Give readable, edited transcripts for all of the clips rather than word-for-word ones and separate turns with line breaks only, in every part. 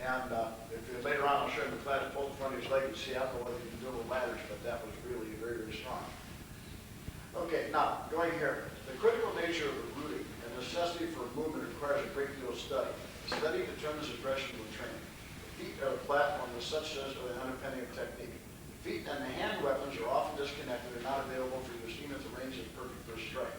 And later on, I'll show you the class pulled in front of his leg. You see, I don't know whether you can do it with ladders, but that was really very, very strong. Okay, now, going here. The critical nature of the rooting and necessity for movement requires a great deal of study. The study determines aggression with training. The feet are the platform with such as an underpinning of technique. The feet and the hand weapons are often disconnected and not available for your team at the range of perfect first strike.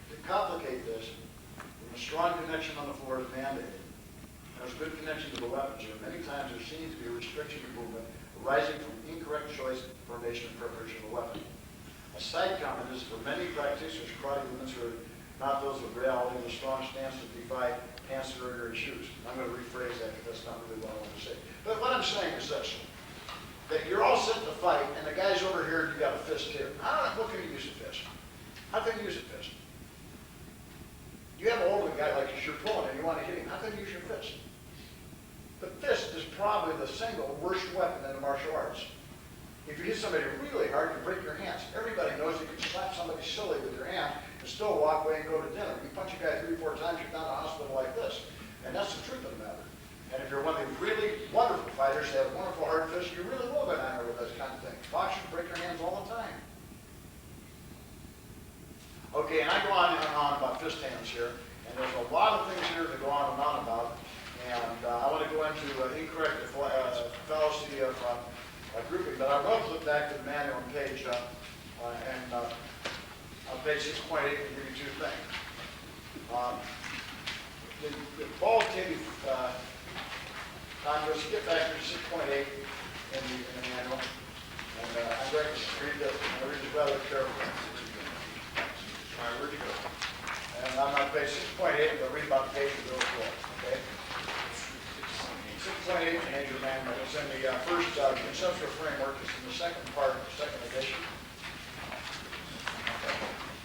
To complicate this, when a strong connection on the floor is mandated, and there's good connection to the weapons here, many times there seems to be a restriction of movement arising from incorrect choice, formation, and preparation of the weapon. A side comment is for many practitioners, karate movements are not those of reality, and the strong stance to defy pants or ordinary shoes. I'm going to rephrase that because that's not really what I want to say. But what I'm saying is this, that you're all sitting to fight, and the guy's over here, you got a fist here. What can you use a fist? How can you use a fist? You have an older guy like you're pulling and you want to hit him. How can you use your fist? The fist is probably the single worst weapon in the martial arts. If you hit somebody really hard, you break your hands. Everybody knows you can slap somebody silly with your hand and still walk away and go to dinner. You punch a guy 3 or 4 times, you're down to the hospital like this. And that's the truth of the matter. And if you're one of the really wonderful fighters, they have wonderful hard fists, you really will go down there with this kind of thing. Boxers break their hands all the time. Okay, and I go on and on about fist hands here. And there's a lot of things here to go on and on about. And I want to go into incorrect fallacy of grouping, but I will flip back to the manual on page, on page 6.8 and give you 2 things. The qualitative, I'm going to skip back to 6.8 in the manual, and I'm going to read this. I'm going to read this rather carefully. All right, where'd you go? And I'm on page 6.8, I'm going to read about the page of the floor, okay? 6.8 in the major manual. It's in the first conceptual framework. It's in the second part of the second edition.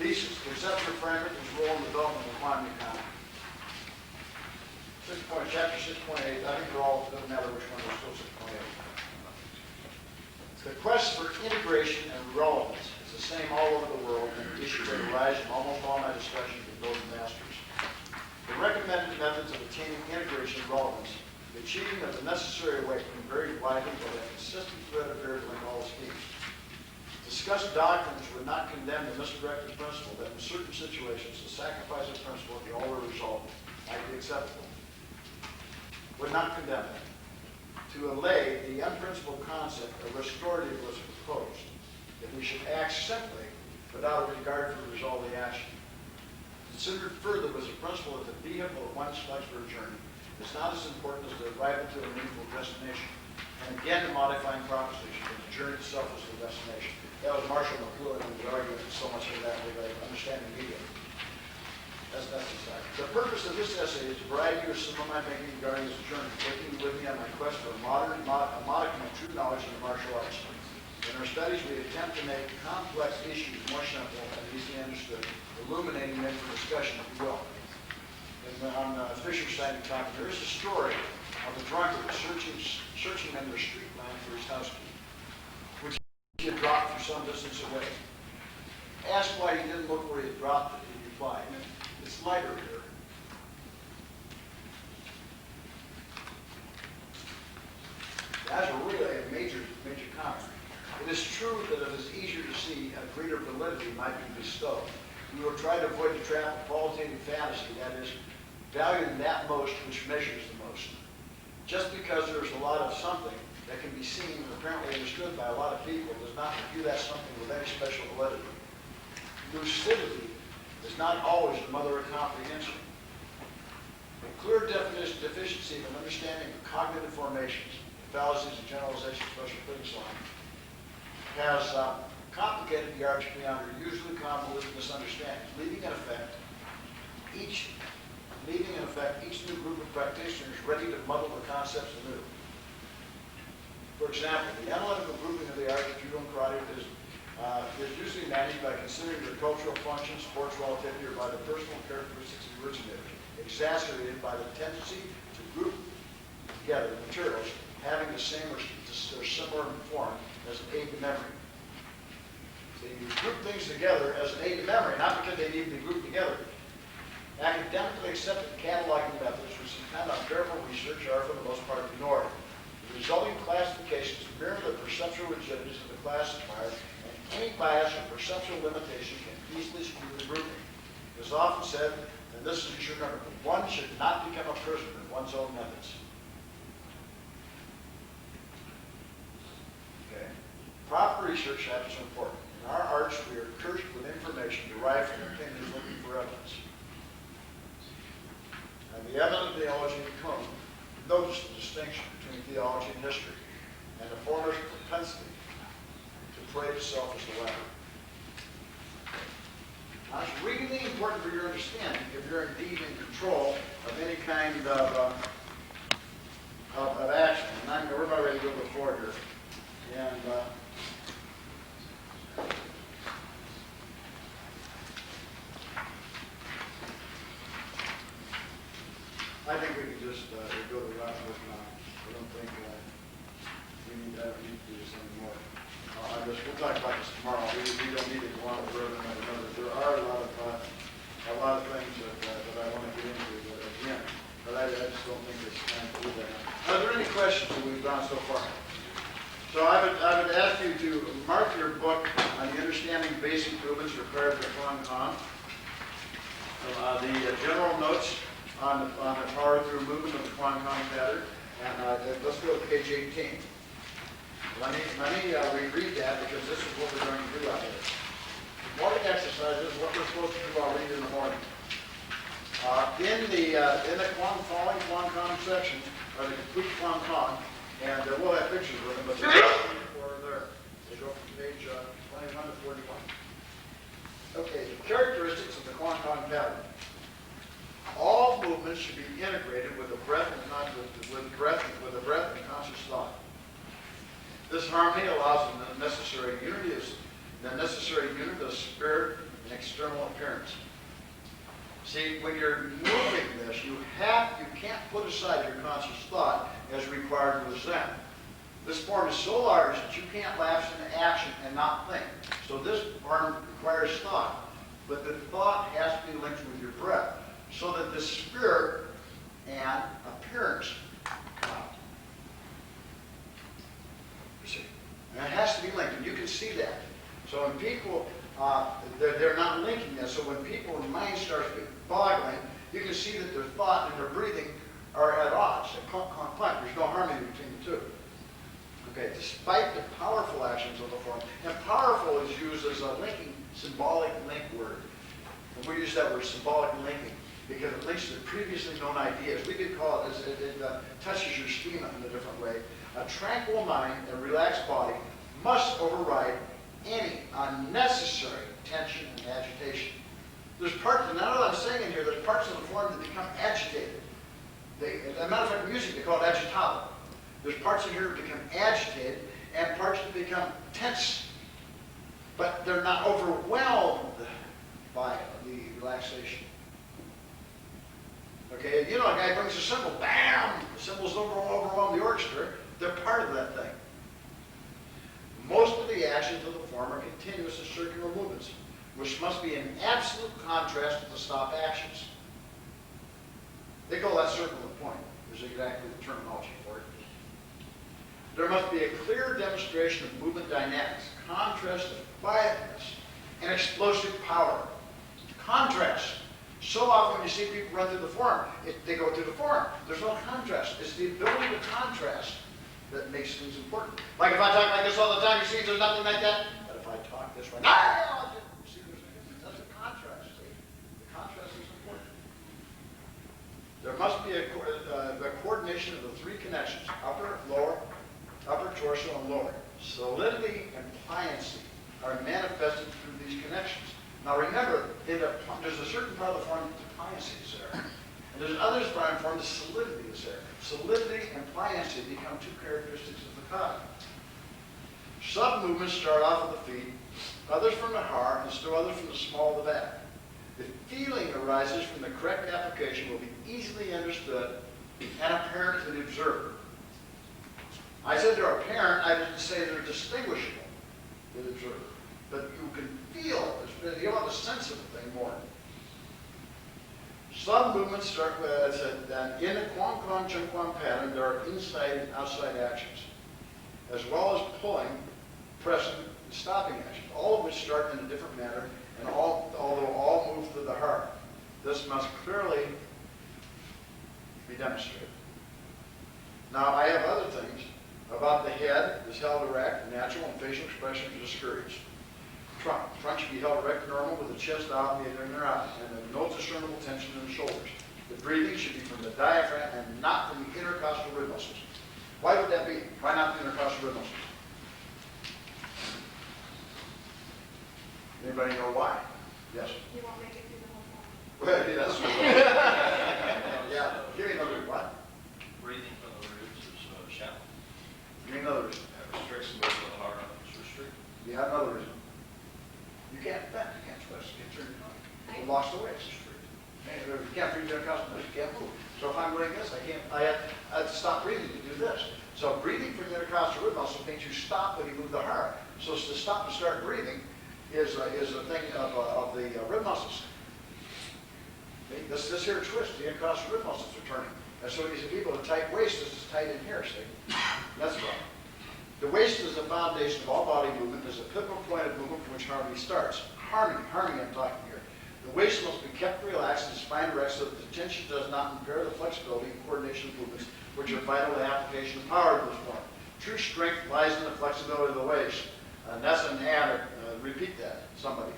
Thesis, conceptual framework is role in development of Kwanmukan. Chapter 6.8, I think they're all, it doesn't matter which one, they're still 6.8. The quest for integration and relevance is the same all over the world, and the issue that arises in almost all my discussions with those masters. The recommended methods of attaining integration and relevance, the achieving of the necessary weight can vary widely, but a consistent thread appears in all schemes. Discussed doctrines would not condemn the misdirected principle that in certain situations the sacrifice of principle at the altar result might be acceptable. Would not condemn it. To allay the unprincipled concept of restorative was proposed, that we should act simply without a regard for the result of the action. Considered further was the principle that the vehicle that one selects for a journey is not as important as the arrival to a meaningful destination. And again, the modifying proposition that the journey itself is the destination. That was Marshall McLuhan who was arguing so much of that with understanding media. That's necessary. The purpose of this essay is to provide you with some of my thinking regarding this journey, taking you with me on my quest for a modicum of true knowledge in the martial arts. In our studies, we attempt to make complex issues more simple and easily understood, illuminating them for discussion, if you will. On Fisher's side of the topic, there is a story of a drunkard searching under a street lamp for his house key, which he had dropped from some distance away. Asked why he didn't look where he had dropped it, he replied, "It's lighter here." That's really a major comment. It is true that it is easier to see a greater validity might be bestowed. We will try to avoid the trap of qualitative fantasy, that is, valuing that most which measures the most. Just because there's a lot of something that can be seen and apparently understood by a lot of people does not review that something with any special validity. Lucidity is not always the mother of comprehension. A clear deficiency of an understanding of cognitive formations, fallacies and generalizations, special critics line, has complicated the arts beyond their usually convoluted misunderstandings, leaving in effect each new group of practitioners ready to muddle the concepts anew. For example, the analytical grouping of the arts of judo and karate is usually managed by considering their cultural functions, sports relativity, or by the personal characteristics of the originators, exacerbated by the tendency to group together materials having the same or similar form as an aid to memory. So you group things together as an aid to memory, not because they need to be grouped together. Academically accepted cataloging methods, which depend on careful research, are for the most rigidities of the classifier, and any bias or perceptual limitation can easily skew the grouping. It is often said, and this is, you should remember, one should not become a prisoner of one's own methods. Okay? Proper research habits are important. In our arts, we are cursed with information derived from opinions looking for evidence. And the eminent theologian Kuhn noticed the distinction between theology and history, and the former's propensity to praise itself as the latter. Now, it's really important for your understanding if you're indeed in control of any kind of action. And we're about ready to go before here. And I think we can just go to the last book now. I don't think we need to do this anymore. We'll talk about this tomorrow. We don't need to go on further than another. There are a lot of things that I want to get into, but I just don't think it's time to do that. Are there any questions that we've gone so far? So I would ask you to mark your book on the understanding basic movements required for Kwanmukan. The general notes on the power through movement of the Kwanmukan pattern, and let's go to page 18. Let me reread that because this is what we're going to do out here. Morning exercises, what we're supposed to do, I'll read in the morning. In the following Kwanmukan sections are the complete Kwanmukan, and we'll have pictures with them, but they're there. They go from page 21 to 41. Okay, the characteristics of the Kwanmukan pattern. All movements should be integrated with a breath and conscious thought. This harmony allows the necessary unity of spirit and external appearance. See, when you're moving this, you can't put aside your conscious thought as required with Zen. This form is so large that you can't lapse into action and not think. So this form requires thought, but the thought has to be linked with your breath, so that the spirit and appearance come out. You see, and it has to be linked, and you can see that. So when people, they're not linking this, so when people's mind starts boggling, you can see that their thought and their breathing are at odds. There's no harmony between the two. Okay, despite the powerful actions of the form, and powerful is used as a linking, symbolic link word. And we use that word, symbolic linking, because it links to previously known ideas. We could call it, it touches your schema in a different way. A tranquil mind and relaxed body must override any unnecessary tension and agitation. There's parts, and now that I'm saying in here, there's parts of the form that become agitated. As a matter of fact, music, they call it agitado. There's parts in here that become agitated and parts that become tense. But they're not overwhelmed by the relaxation. Okay, you know, a guy brings a cymbal, bam! The cymbals don't overwhelm the orchestra. They're part of that thing. Most of the actions of the form are continuous and circular movements, which must be in absolute contrast to the stop actions. They call that circle the point. There's exactly the terminology for it. There must be a clear demonstration of movement dynamics, contrast of quietness, and explosive power. Contrast. So often when you see people run through the form, they go through the form. There's no contrast. It's the ability to contrast that makes things important. Like if I talk like this all the time, you see there's nothing like that. But if I talk this way, you see that's a contrast. See? The contrast is important. There must be the coordination of the three connections, upper, torso, and lower. Solidity and pliancy are manifested through these connections. Now remember, there's a certain part of the form that the pliancy is there. And there's others part of the form the solidity is there. Solidity and pliancy become two characteristics of the kata. Sub-movements start off at the feet, others from the heart, and still others from the small of the back. The feeling arises from the correct application will be easily understood and apparent to the observer. I said they're apparent, I didn't say they're distinguishable to the observer. But you can feel, you have a sense of the thing more. Some movements start with, in the Kwanmukan pattern, there are inside and outside actions, as well as pulling pressing, and stopping actions, all of which start in a different manner, and although all move through the heart. This must clearly be demonstrated. Now, I have other things about the head is held erect, natural, and facial expression is discouraged. Trunk should be held erect and normal with the chest out and the inner out, and no discernible tension in the shoulders. The breathing should be from the diaphragm and not from the intercostal rib muscles. Why would that be? Why not the intercostal rib muscles? Anybody know why? Yes?
You won't make it through the whole time.
Well, yeah, that's right. Yeah, give me another what?
Breathing from the ribs is shallow.
Give me another reason.
That restricts the muscle of the heart. It's restricted.
You have another reason. You can't bend, you can't twist, you can't turn your tongue. You lost the waist. You can't breathe intercostal, you can't move. So if I'm doing this, I have to stop breathing to do this. So breathing from the intercostal rib muscle means you stop when you move the heart. So to stop and start breathing is a thing of the rib muscles. Okay? This here twist, the intercostal rib muscles are turning. And so these people with a tight waist, this is tight in here, see? That's right. The waist is the foundation of all body movement. There's a pivotal point of movement from which harmony starts. Harmony I'm talking here. The waist must be kept relaxed and spine erect so that the tension does not impair the flexibility and coordination of movements, which are vital to the application of power to this form. True strength lies in the flexibility of the waist. And that's an ad. Repeat that, somebody.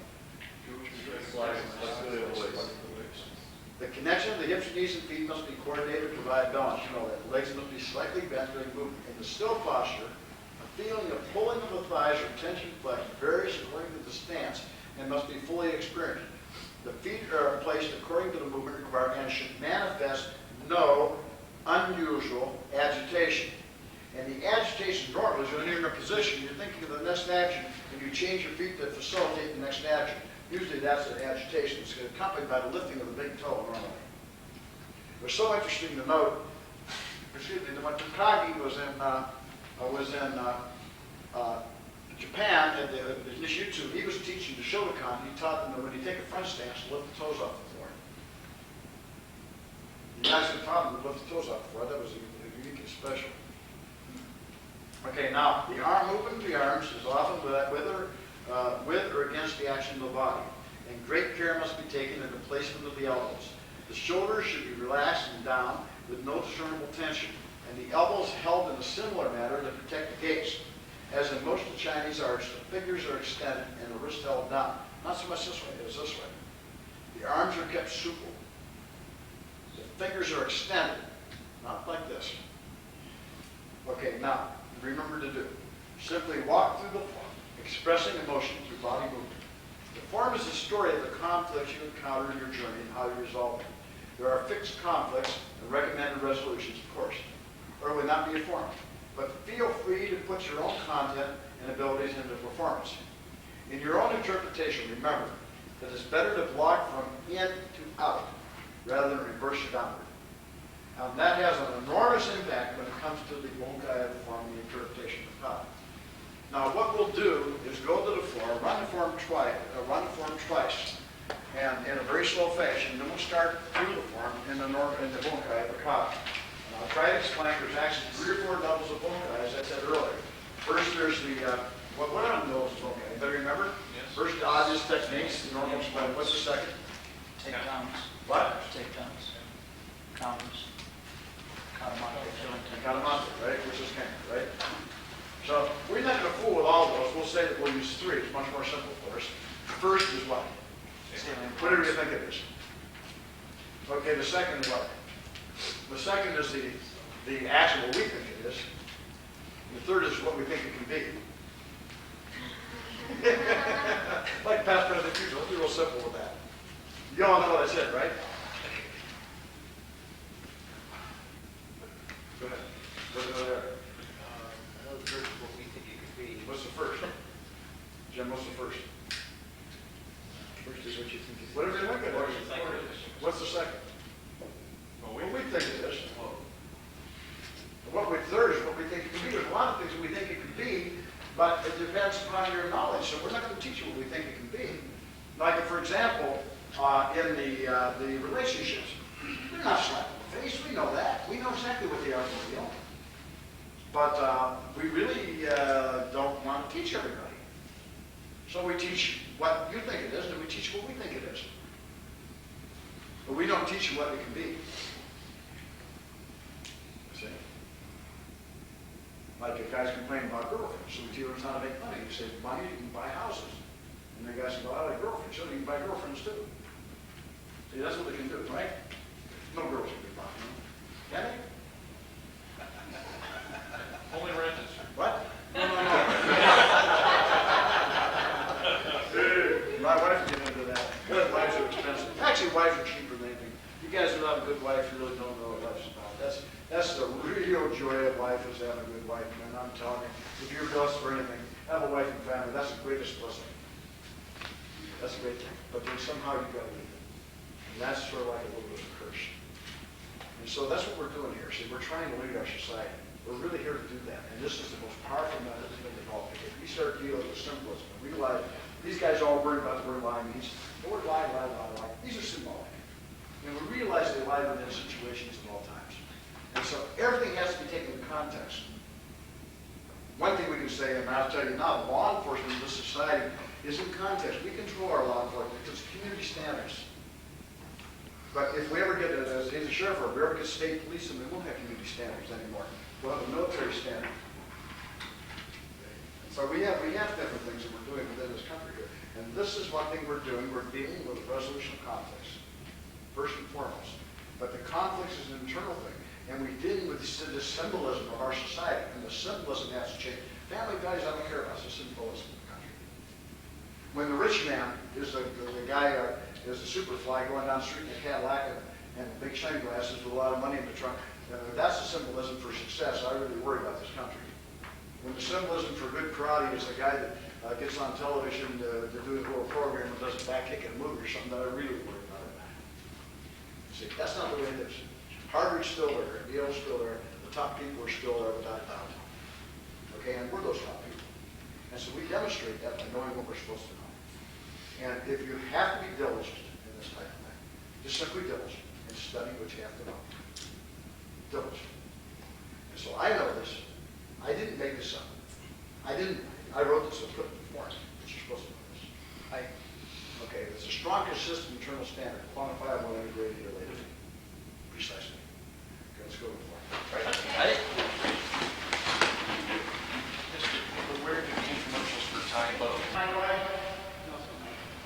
The connection of the hips, knees, and feet must be coordinated to provide balance. You know that. The legs must be slightly bent during movement. In the still posture, a feeling of pulling of the thighs or tension flex varies according to the stance and must be fully experienced. The feet are placed according to the movement required and should manifest no unusual agitation. And the agitation normally is when you're in a position, you're thinking of the next action, and you change your feet to facilitate the next action. Usually that's an agitation. It's accompanied by the lifting of the big toe normally. It was so interesting to note, excuse me, that when Takagi was in Japan at the Nishijutsu, he was teaching the Shotokan. He taught them that when you take a front stance, lift the toes off the floor. He actually taught them to lift the toes off the floor. That was unique and special. Okay, now the arm movement of the arms is often with or against the action of the body, and great care must be taken in the placement of the elbows. The shoulders should be relaxed and down with no discernible tension, and the elbows held in a similar manner to protect the gaze. As in most of the Chinese arts, the fingers are extended and the wrist held down. Not so much this way as this way. The arms are kept supple. The fingers are extended, not like this. Okay, now, remember to do. Simply walk through the form, expressing emotion through body movement. The form is the story of the conflicts you encounter in your journey and how you resolve them. There are fixed conflicts and recommended resolutions, of course, or it would not be a form. But feel free to put your own content and abilities into performance. In your own interpretation, remember that it's better to block from in to out rather than reverse it downward. And that has an enormous impact when it comes to the bunkai of the form and the interpretation of the power. Now, what we'll do is go to the floor, run the form twice, and in a very slow fashion. Then we'll start through the form in the bunkai of the kata. And I'll try to explain. There's actually 3 or 4 levels of bunkai, as I said earlier. First, there's the what are the levels of bunkai? Anybody remember?
Yes.
First, the obvious techniques. The normal explain. What's the second?
Takedowns.
What?
Takedowns. Counters.
Katamante, right? Which is kind, right? So we're not going to fool with all of those. We'll say that we'll use 3. It's much more simple for us. First is what? Whatever you think it is. Okay, the second is what? The second is the action what we think it is. The third is what we think it can be. Like past, present, future. Let's be real simple with that. You all know what I said, right? Go ahead. What's there?
I know the first is what we think it could be.
What's the first? Jim, what's the first?
First is what you think it
Whatever you look at
What
it.
do you think it is?
What's the second?
Well,
What we think it is. What we third is what we think it can be. There's a lot of things that we think it can be, but it depends upon your knowledge. So we're not going to teach you what we think it can be. Like, for example, in the relationships, they're not slapping the face. We know that. We know exactly what they are for real. But we really don't want to teach everybody. So we teach what you think it is, and we teach what we think it is. But we don't teach you what it can be. See? Like if guys complain about girlfriends, so we teach them how to make money. You say, money, you can buy houses. And the guys say, well, I like girlfriends, so you can buy girlfriends too. See, that's what they can do, right? No girls can be bought, can they?
Only renters.
What? No. My wife can get into that. Good wives are expensive. Actually, wives are cheaper than anything. You guys without a good wife, you really don't know what life's about. That's the real joy of life, is having a good wife. And I'm telling you, if you're blessed for anything, have a wife and family. That's the greatest blessing. That's a great thing. But then somehow you got to leave it. And that's sort of like a little bit of a curse. And so that's what we're doing here. See, we're trying to lead our society. We're really here to do that. And this is the most powerful method of all. Because we start dealing with symbolism. We realize these guys all worry about the word lie means. The word lie. These are symbolic. And we realize they lie within situations at all times. And so everything has to be taken in context. One thing we can say, and I'll tell you now, law enforcement in this society is in context. We control our law enforcement because it's community standards. But if we ever get, as a sheriff, or if we ever get state police, then we won't have community standards anymore. We'll have a military standard. So we have different things that we're doing within this country here. And this is one thing we're doing. We're dealing with resolution of conflicts, first and foremost. But the conflicts is an internal thing. And we're dealing with the symbolism of our society. And the symbolism has to change. Family values, I don't care about the symbolism of the country. When the rich man is the guy, is a super fly going down the street in a Cadillac and big shine glasses with a lot of money in the trunk, that's the symbolism for success. I really worry about this country. When the symbolism for good karate is the guy that gets on television to do a little program and does a back kick in a movie or something, that I really worry about it. See, that's not the way it is. Harvard's still there, Yale's still there, the top people are still there without a doubt. Okay, and we're those top people. And so we demonstrate that by knowing what we're supposed to know. And if you have to be diligent in this type of thing, just simply diligent and study what you have to know. Diligent. And so I know this. I didn't make this up. I wrote this and put it before us, but you're supposed to know this. Okay, it's a strong, consistent internal standard, quantifiable, and integrated here later. Precisely. Okay, let's go before. Right.
Where do the commercials for Thai boat?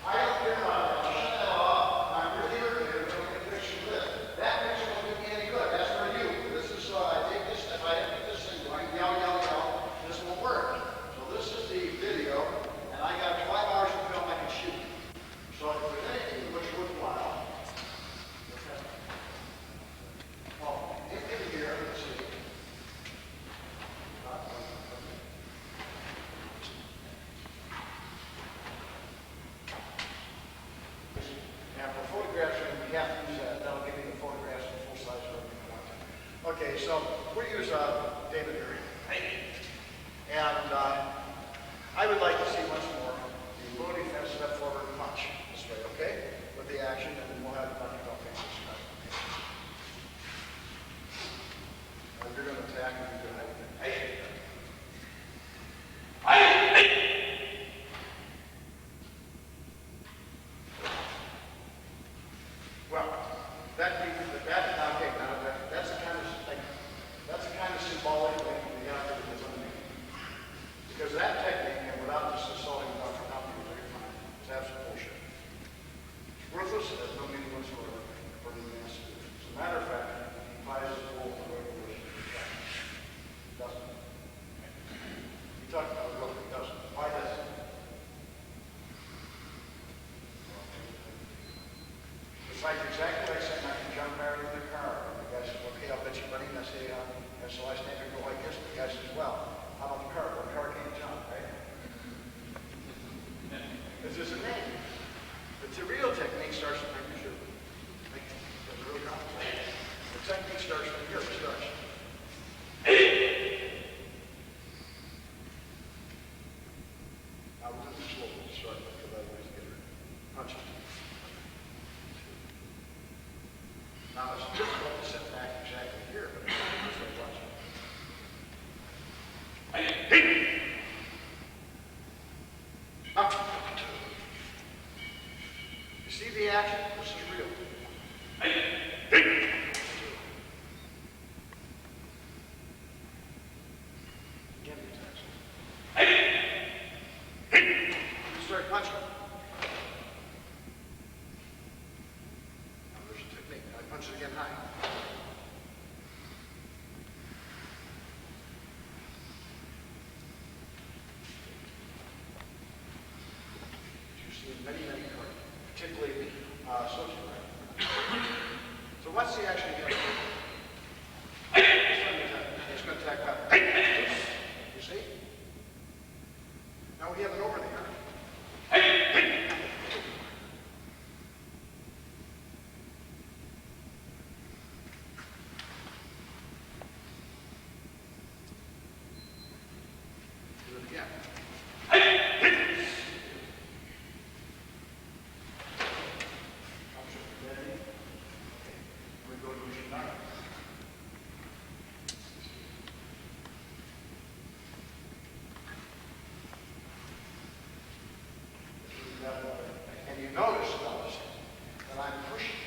I don't care about that. Shut that off. I'm really irritated when I get a picture of this. That picture won't do me any good. That's for you. This is, I take this, if I get this thing going, yell, this won't work. So this is the video, and I got 5 hours of film I can shoot. So if there's anything which would worthwhile, in here, let's see. And for photographs, we have to use that. That'll give me the photographs in full size for everything I want. Okay, so we use David here. And I would like to see once more the low defense step forward punch this way, okay? With the action, and then we'll have the nothing don't fix this. If you're going to attack, you can do anything. Well, that's the kind of thing. That's the kind of symbolic thing we have to do with me. Because that technique, and without just assaulting Dr. Company, is absolute bullshit. It's worthless. It has no meaning whatsoever for the mass. As a matter of fact, it implies a rule for regulation. It doesn't. You talk about a rule, it doesn't. Why does it? It's like exactly like saying I can jump higher than the car. And the guy says, okay, I'll bet you money. And I say, and so I stand there and go like this. The guy says, well, how about the car? Well, the car can't jump, right? This is a name. But the real technique starts from here. It's really complicated. The technique starts from here. It starts. I will do this slowly to start with, because otherwise I get her punching. Now, it's difficult to set back exactly here, but it's just like watching. the action again? It's going to attack back. You see? Now we have an over the arm. Do it again. We go to Shinara. And you notice, fellas, that I'm pushing,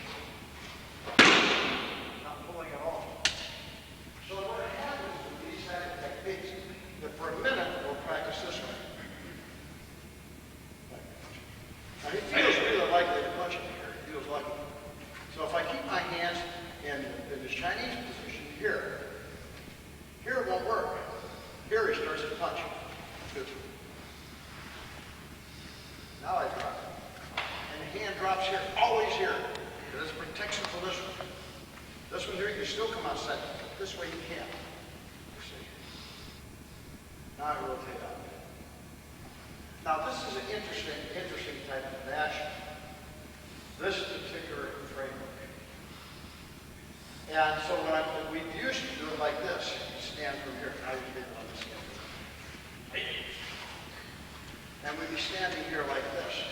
not pulling at all. So what happens with these type of techniques, that for a minute we'll practice this way. Now he feels really likely to punch him here. He feels lucky. So if I keep my hands in the Chinese position here it won't work. Here he starts to punch. Good. Now I drop it. And the hand drops here, always here. There's protection for this one. This one here, you can still come out second. This way you can't. You see? Now I rotate out. Now this is an interesting type of action. This particular framework. And so we used to do it like this. You stand from here. Now you did it on this hand. And we'd be standing here like this.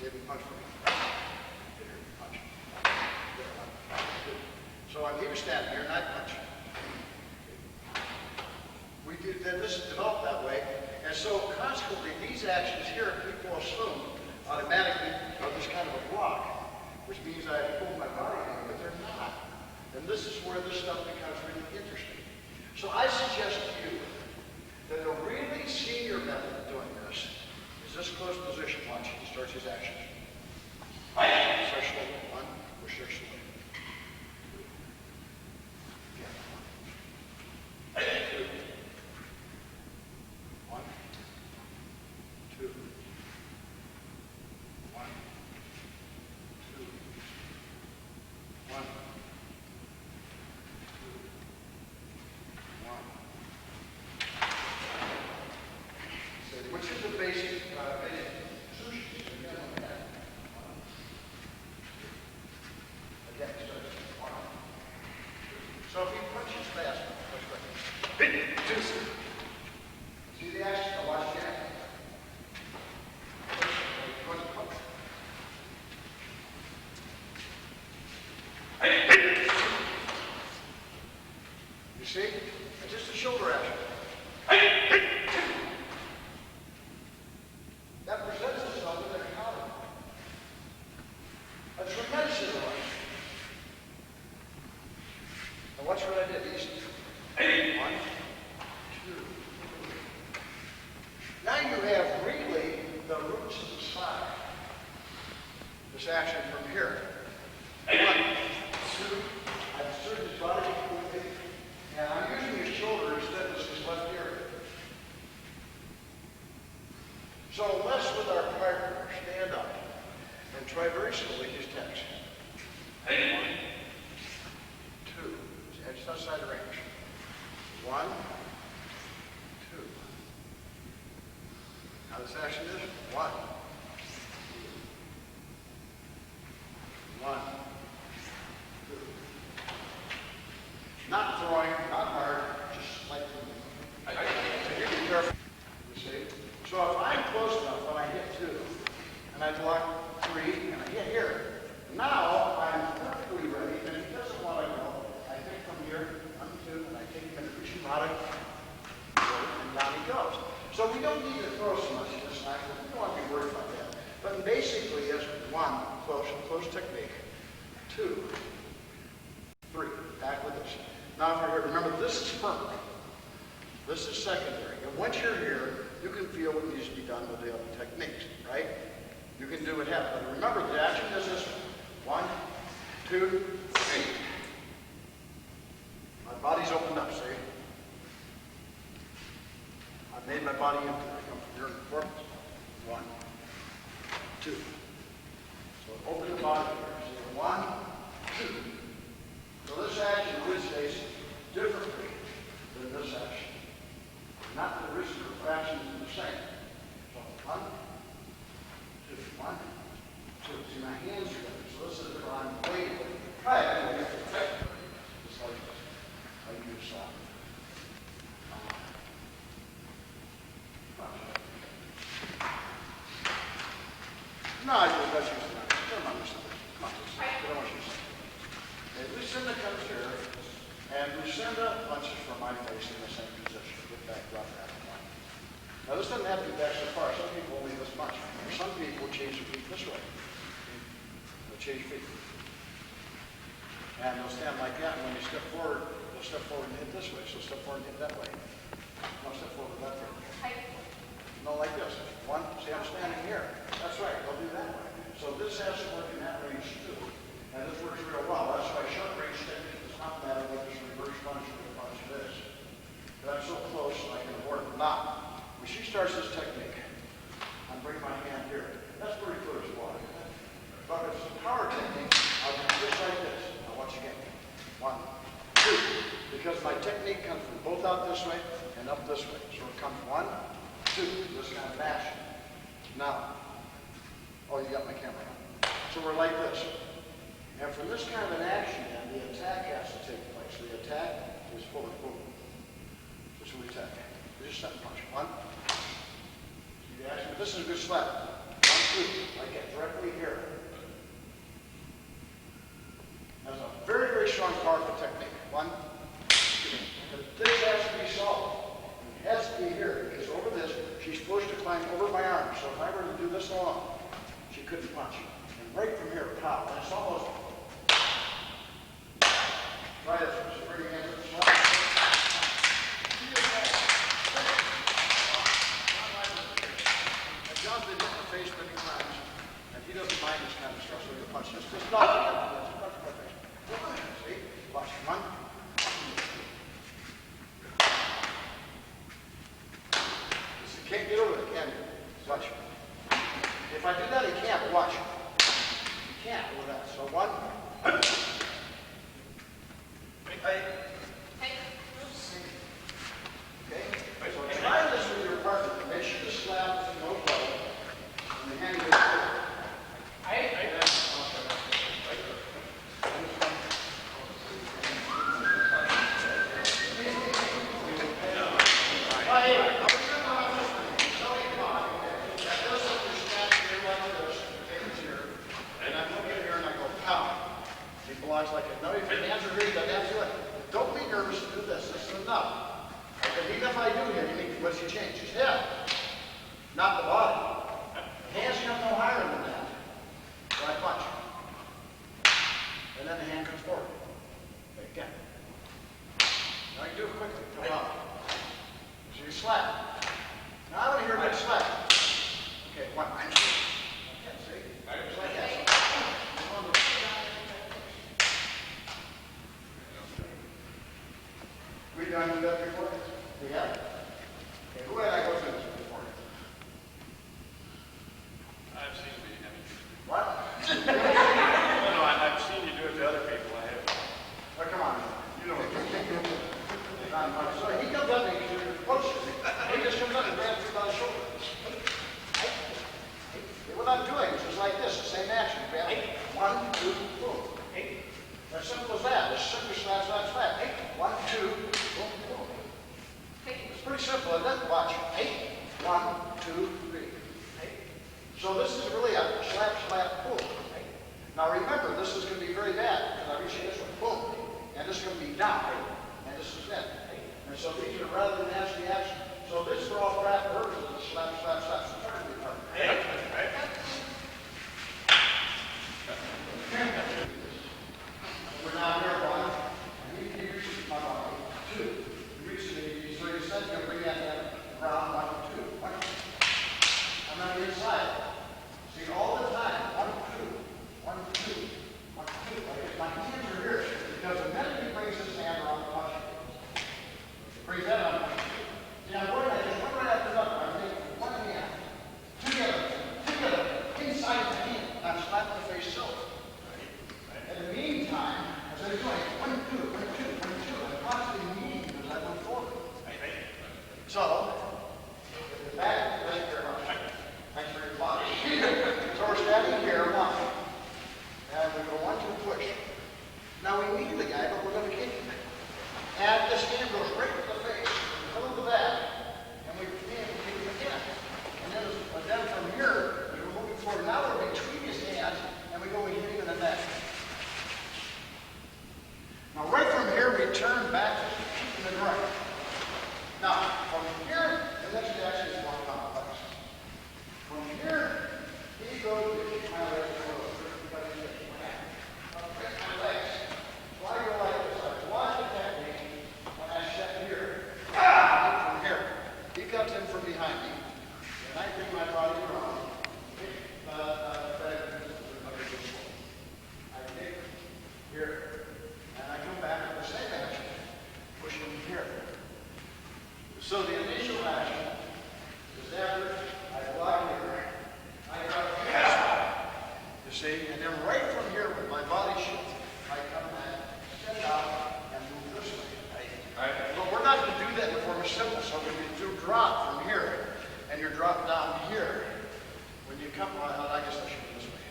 Give him punch for me. Get here, punch. So he was standing here and I punch. This is developed that way. And so consequently, these actions here, people assume automatically are this kind of a block, which means I pull my body in, but they're not. And this is where this stuff becomes really interesting. So I suggest to you that a really senior method of doing this is this close position. Watch, he starts his actions. Start slowly. One, push there slowly. Two. One. Two. One. Two. One. Which is the basic sushi. Again, so if he punches fast, push back. See the action? Now watch again. You see? It's just a shoulder action. That presents itself in their counter. A tremendous interaction. Now watch what I did. These 1, 2. Now you have really the roots of the side. This action from here. 1, 2. I've inserted his body completely. And I'm using his shoulder instead of his left ear. So let's, with our partner, stand up and try very slowly his text. 1, 2. Just outside the range. 1, 2. Now this action is 1. 1, 2. Not throwing, not hard, just slightly. You be careful. You see? So if I'm close enough when I hit 2, and I block 3, and I hit here, now I'm perfectly ready, and if he doesn't want to go, I take from here, 1, 2, and I take him and push him out of, and down he goes. So we don't need to throw so much this time, we don't want to be worried about that. But basically, it's 1, close technique, 2, 3, back with this. Now if you're here, remember this is firm. This is secondary. And once you're here, you can feel what needs to be done with the other techniques, right? You can do it half. But remember, the action is this one. 1, 2, 3. My body's opened up, see? I've made my body empty. I come from here and forward. 1, 2. So open the body here. So 1, 2. slap. No, I do. Let's use the knife. Don't mind yourself. Come on, get on your side. Okay, Lucinda comes here, and Lucinda punches from my face in the same position. Get back, drop that. Now, this doesn't have to be back so far. Some people only this much. Some people change their feet this way. They'll change feet. And they'll stand like that, and when you step forward, they'll step forward and hit this way. So step forward and hit that way. No, step forward that way. No, like this. One, see, I'm standing here. That's right, they'll do that way. So this has to work in that range too. And this works real well. That's why short range technique is not matter what this reverse punch or the punch is. But I'm so close, I can avoid it. Now, when she starts this technique, I'm bringing my hand here. That's pretty close to water. But if it's a power technique, I'll do just like this. Now watch again. 1, 2. Because my technique comes from both out this way and up this way. So it comes 1, 2. This kind of action. Now, oh, you got my camera on. So we're like this. And from this kind of an action, then the attack has to take place. The attack is forward, boom. This is what we attack. This is second punch. 1. See the action? This is a good slap. 1, 2. Like that, directly here. That's a very, very strong, powerful technique. 1, 2. But this has to be solved. It has to be here, because over this, she's supposed to climb over my arm. So if I were to do this long, she couldn't punch. And right from here, pow. And it's almost. Try this. Just bring your hands up. Slap. And John's been hit in the face many times, and he doesn't mind this kind of stuff, so he punches. Just not. See? Watch. 1. You can't get over it, can you? Watch. If I do that, he can't, but watch. You can't over that. So 1. Okay? So try this with your partner. Make sure the slap is no blow. And the hand goes forward. Like it. Now, if your hands are ready, don't be nervous to do this. This is enough. Okay, even if I do here, you need what's your change? His head, not the body. The hands come no higher than that. So I punch. And then the hand comes forward. Okay, again. Now you do it quickly. Come on. So you slap. Now I want to hear a good slap. Okay, 1. Okay, see? Just like that. We done with that before? Yeah. Okay, who had I go through this before?
I've seen you, haven't you?
What?
No, I've seen you do it to other people. I haven't.
Oh, come on. You know what you're doing. So he comes up and he pushes me. He just comes up and grabs me by the shoulder. What I'm doing is just like this, the same action. Grab me. 1, 2, boom. As simple as that. It's simple slap, slap, slap. 1, 2, boom, boom. It's pretty simple, isn't it? Watch. 1, 2, 3. So this is really a slap, slap, boom. Now remember, this is going to be very bad because I reach this one, boom, and this is going to be down, and this is in. And so these are rather nasty action. So this is for all craft purposes, slap, slap, slap. So try to be perfect. We're now here, 1. And he reaches my body. 2. He reaches me. So you said you're going to bring that hand around 1, 2. 1. I'm on the inside. See, all the time. 1, 2. 1, 2. 1, 2. Okay, my hands are here. Because the minute he brings his hand around the punch, brings that on. See, I'm going like this. One right after another. return back to the right. Now, from here, the next step is more complex. From here, he goes to my legs. My legs. Why go like this? I watch the technique when I step here. From here. He comes in from behind me. And I bring my body around. I kick here. And I come back to the same action. Push him here. So the initial action is after I block here, I drop here, you see, and then right from here with my body shift, I come back, step out, and move this way. But we're not going to do that before we're simple, so when you do drop from here, and you drop down here, when you come, well, I guess I should do this way.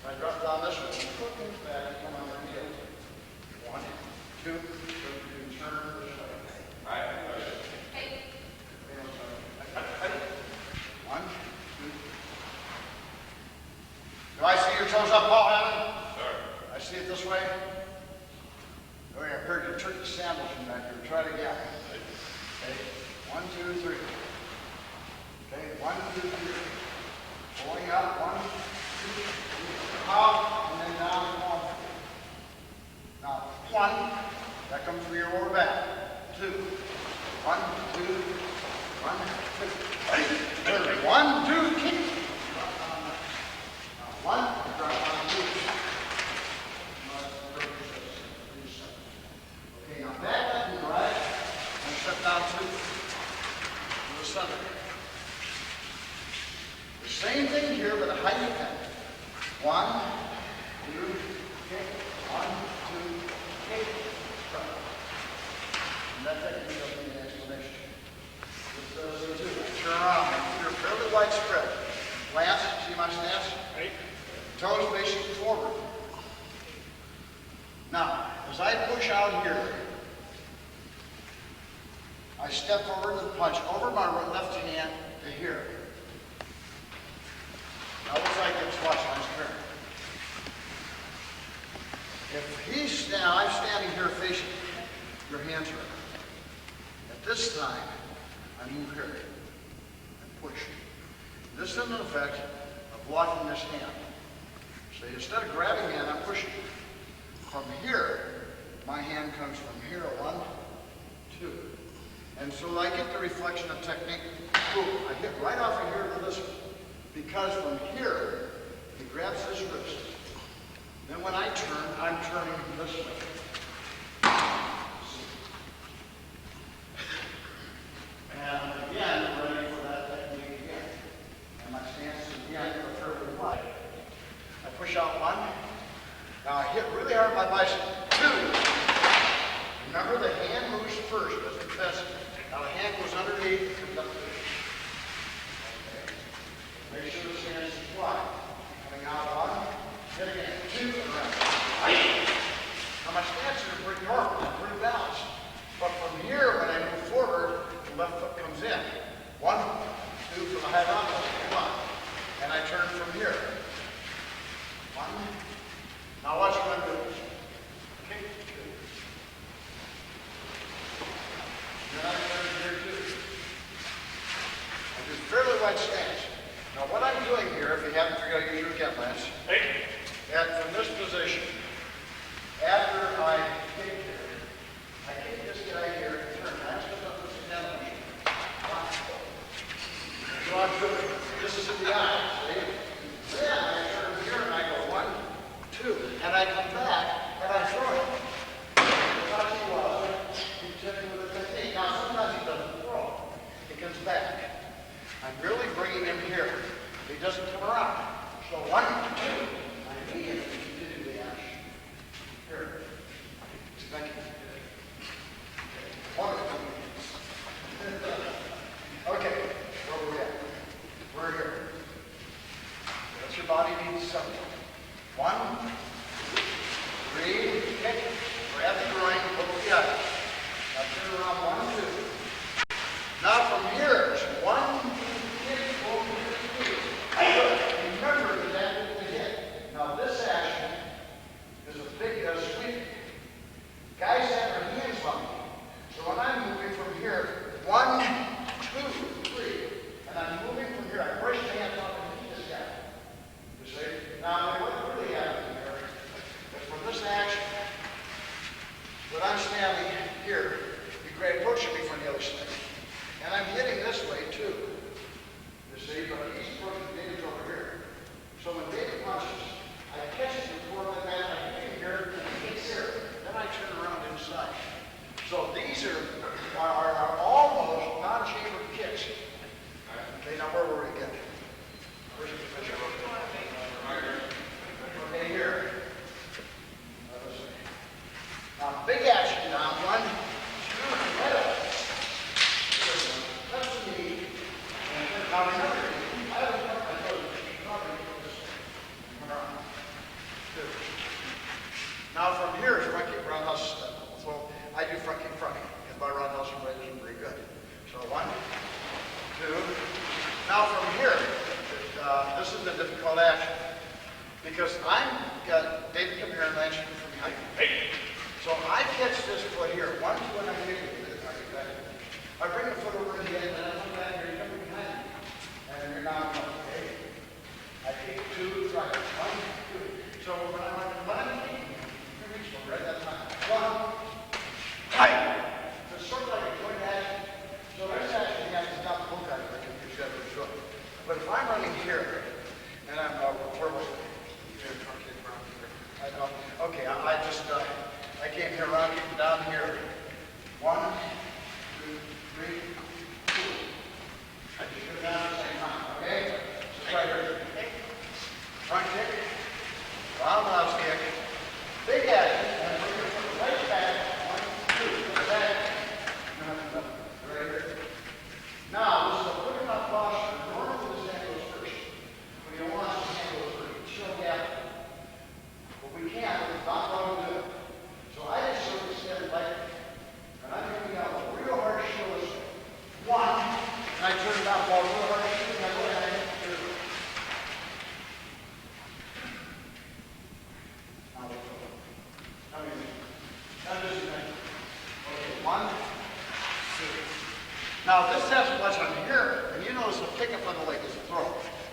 If I drop down this way, and foot moves back, and come on your heel. 1, 2, so you turn this way. One, two. Do I see your toes up, Paul Hammond? Sir. I see it this way. Oh, yeah, I heard your turkey sandals from back here. Try it again. Okay. 1, 2, 3. Okay. 1, 2, 3. Pulling up. 1, 2, 3. Up and then down. 1. Now 1. That comes from your lower back. 2. 1, 2, 1, 2. 1, 2, kick. Now 1, drop down 2. Okay, now back up and right, and step down 2. To the center. The same thing here, but a height attack. 1, 2, kick. 1, 2, kick. And that technique doesn't need an explanation. This does it too. Turn around. You're fairly widespread. Lance, see my stance?
Right.
Toes facing forward. Now, as I push out here, I step over to the punch, over my left hand to here. Now, looks like it's watch my turn. If I'm standing here facing, your hands are up. At this time, I move here and push. This is an effect of blocking this hand. So instead of grabbing hand, I'm pushing. From here, my hand comes from here, 1, 2. And so I get the reflection of technique. Boom, I hit right off of here to this one. Because from here, he grabs his wrist. Then when I turn, I'm turning this way. And again, ready for that technique again. And my stance is again fairly wide. I push out 1. Now I hit really hard my bicep. 2. Remember, the hand moves first, doesn't fist. Now the hand goes underneath, comes up to the okay. Make sure the stance is wide. Coming out 1. Hit again. 2. Around. Now my stance is pretty normal, pretty balanced. But from here, when I move forward, the left foot comes in. 1, 2 from the head on. 1. And I turn from here. 1. Now watch what I'm doing. Kick, 2. Then I turn here 2. I do fairly wide stance. Now what I'm doing here, if you haven't figured out, use your again, Lance.
Hey.
And from this position, after I kick here, I So when I'm moving from here, 1, 2, 3, and I'm moving from here, I brush my hands off and keep this gap. You see? Now, what really happens here is from this action, when I'm standing here, you grab approaching me from the other side. And I'm hitting this way too. You see, but he's approaching David's over here. So when David punches, I catch him before my man, I hit him here, and he hits here. Then I turn around inside. So these are almost non-chambered kicks. Okay, now where were we again? Where's the picture? Okay, here. Now, big action now. 1, 2, right up. That's the knee. Now remember, I have a now from here is front kick roundhouse step. So I do front kick fronting, and my roundhouse and right isn't very good. So 1, 2. Now from here, this is the difficult action because I'm got David come here and land you from behind. So I catch this foot here, 1, 2, and I hit it. I bring the foot over the end, and I come back here, you come behind me, and you're now okay. I kick 2, right, 1, 2. So when I'm kicking, you reach for right that time. 1, right. So it's sort of like a joint action. So this action you have to stop both guys like you said for sure. But if I'm running here, and I'm where was it? I know. Okay, I just I came here around, getting down here. 1, 2, 3, 2. I just go down at the same time. Okay? So right here. Front kick. Roundhouse kick. Big action. And bring your foot right back. 1, 2. Back. Right here. Now, this is a quick enough posture. Normally this hand goes first. But you don't want this hand goes first. It's still gap. But we can't. It's not going to do it. So I just sort of stand like, and I'm going out a real hard shoulder. 1. And I turn that ball real hard. And I go ahead and 2. Okay, 1, 2. Now this has to watch on here, and you notice the pickup on the leg is a throw.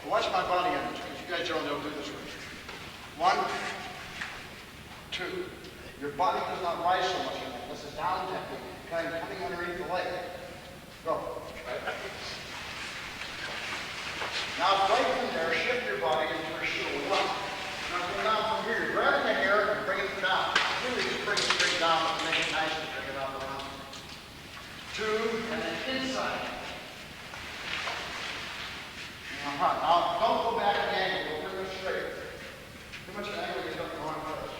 But watch my body on it, because you guys don't do this way. 1, 2. Your body does not rise so much unless it's down technique, kind of coming underneath the leg. Go. Now right from there, shift your body into your shoulder. 1. Now come down from here. You're grabbing the hair and bringing it down. Really just bring it straight down and make it nice and bring it up around. 2, and then inside. Now don't go back an angle. Go pretty much straight. Too much angle, you don't go on first.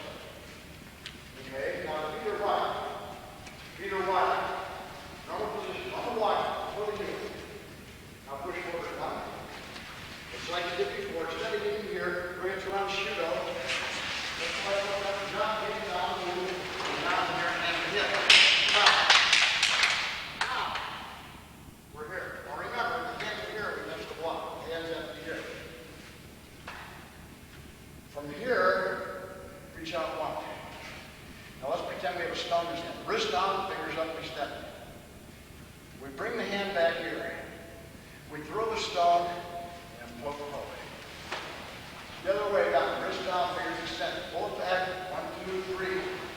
Okay, now feet are wide. Feet are wide. Normal position. On the wide. What do you do? Now push forward. 1. It's like you did before. Instead of getting here, bring it around shoot out. That's why I don't have to drop, get down, move, down here, and hit. Now, we're here. Now remember, the hands are here, and that's the block. The hands have to be here. From here, reach out 1. Now let's pretend we have a stone in his hand. Wrist down, fingers up, we step. We bring the hand back here. We throw the stone and poke forward. The other way down, wrist down, fingers extended. Pull it back, 1, 2, 3.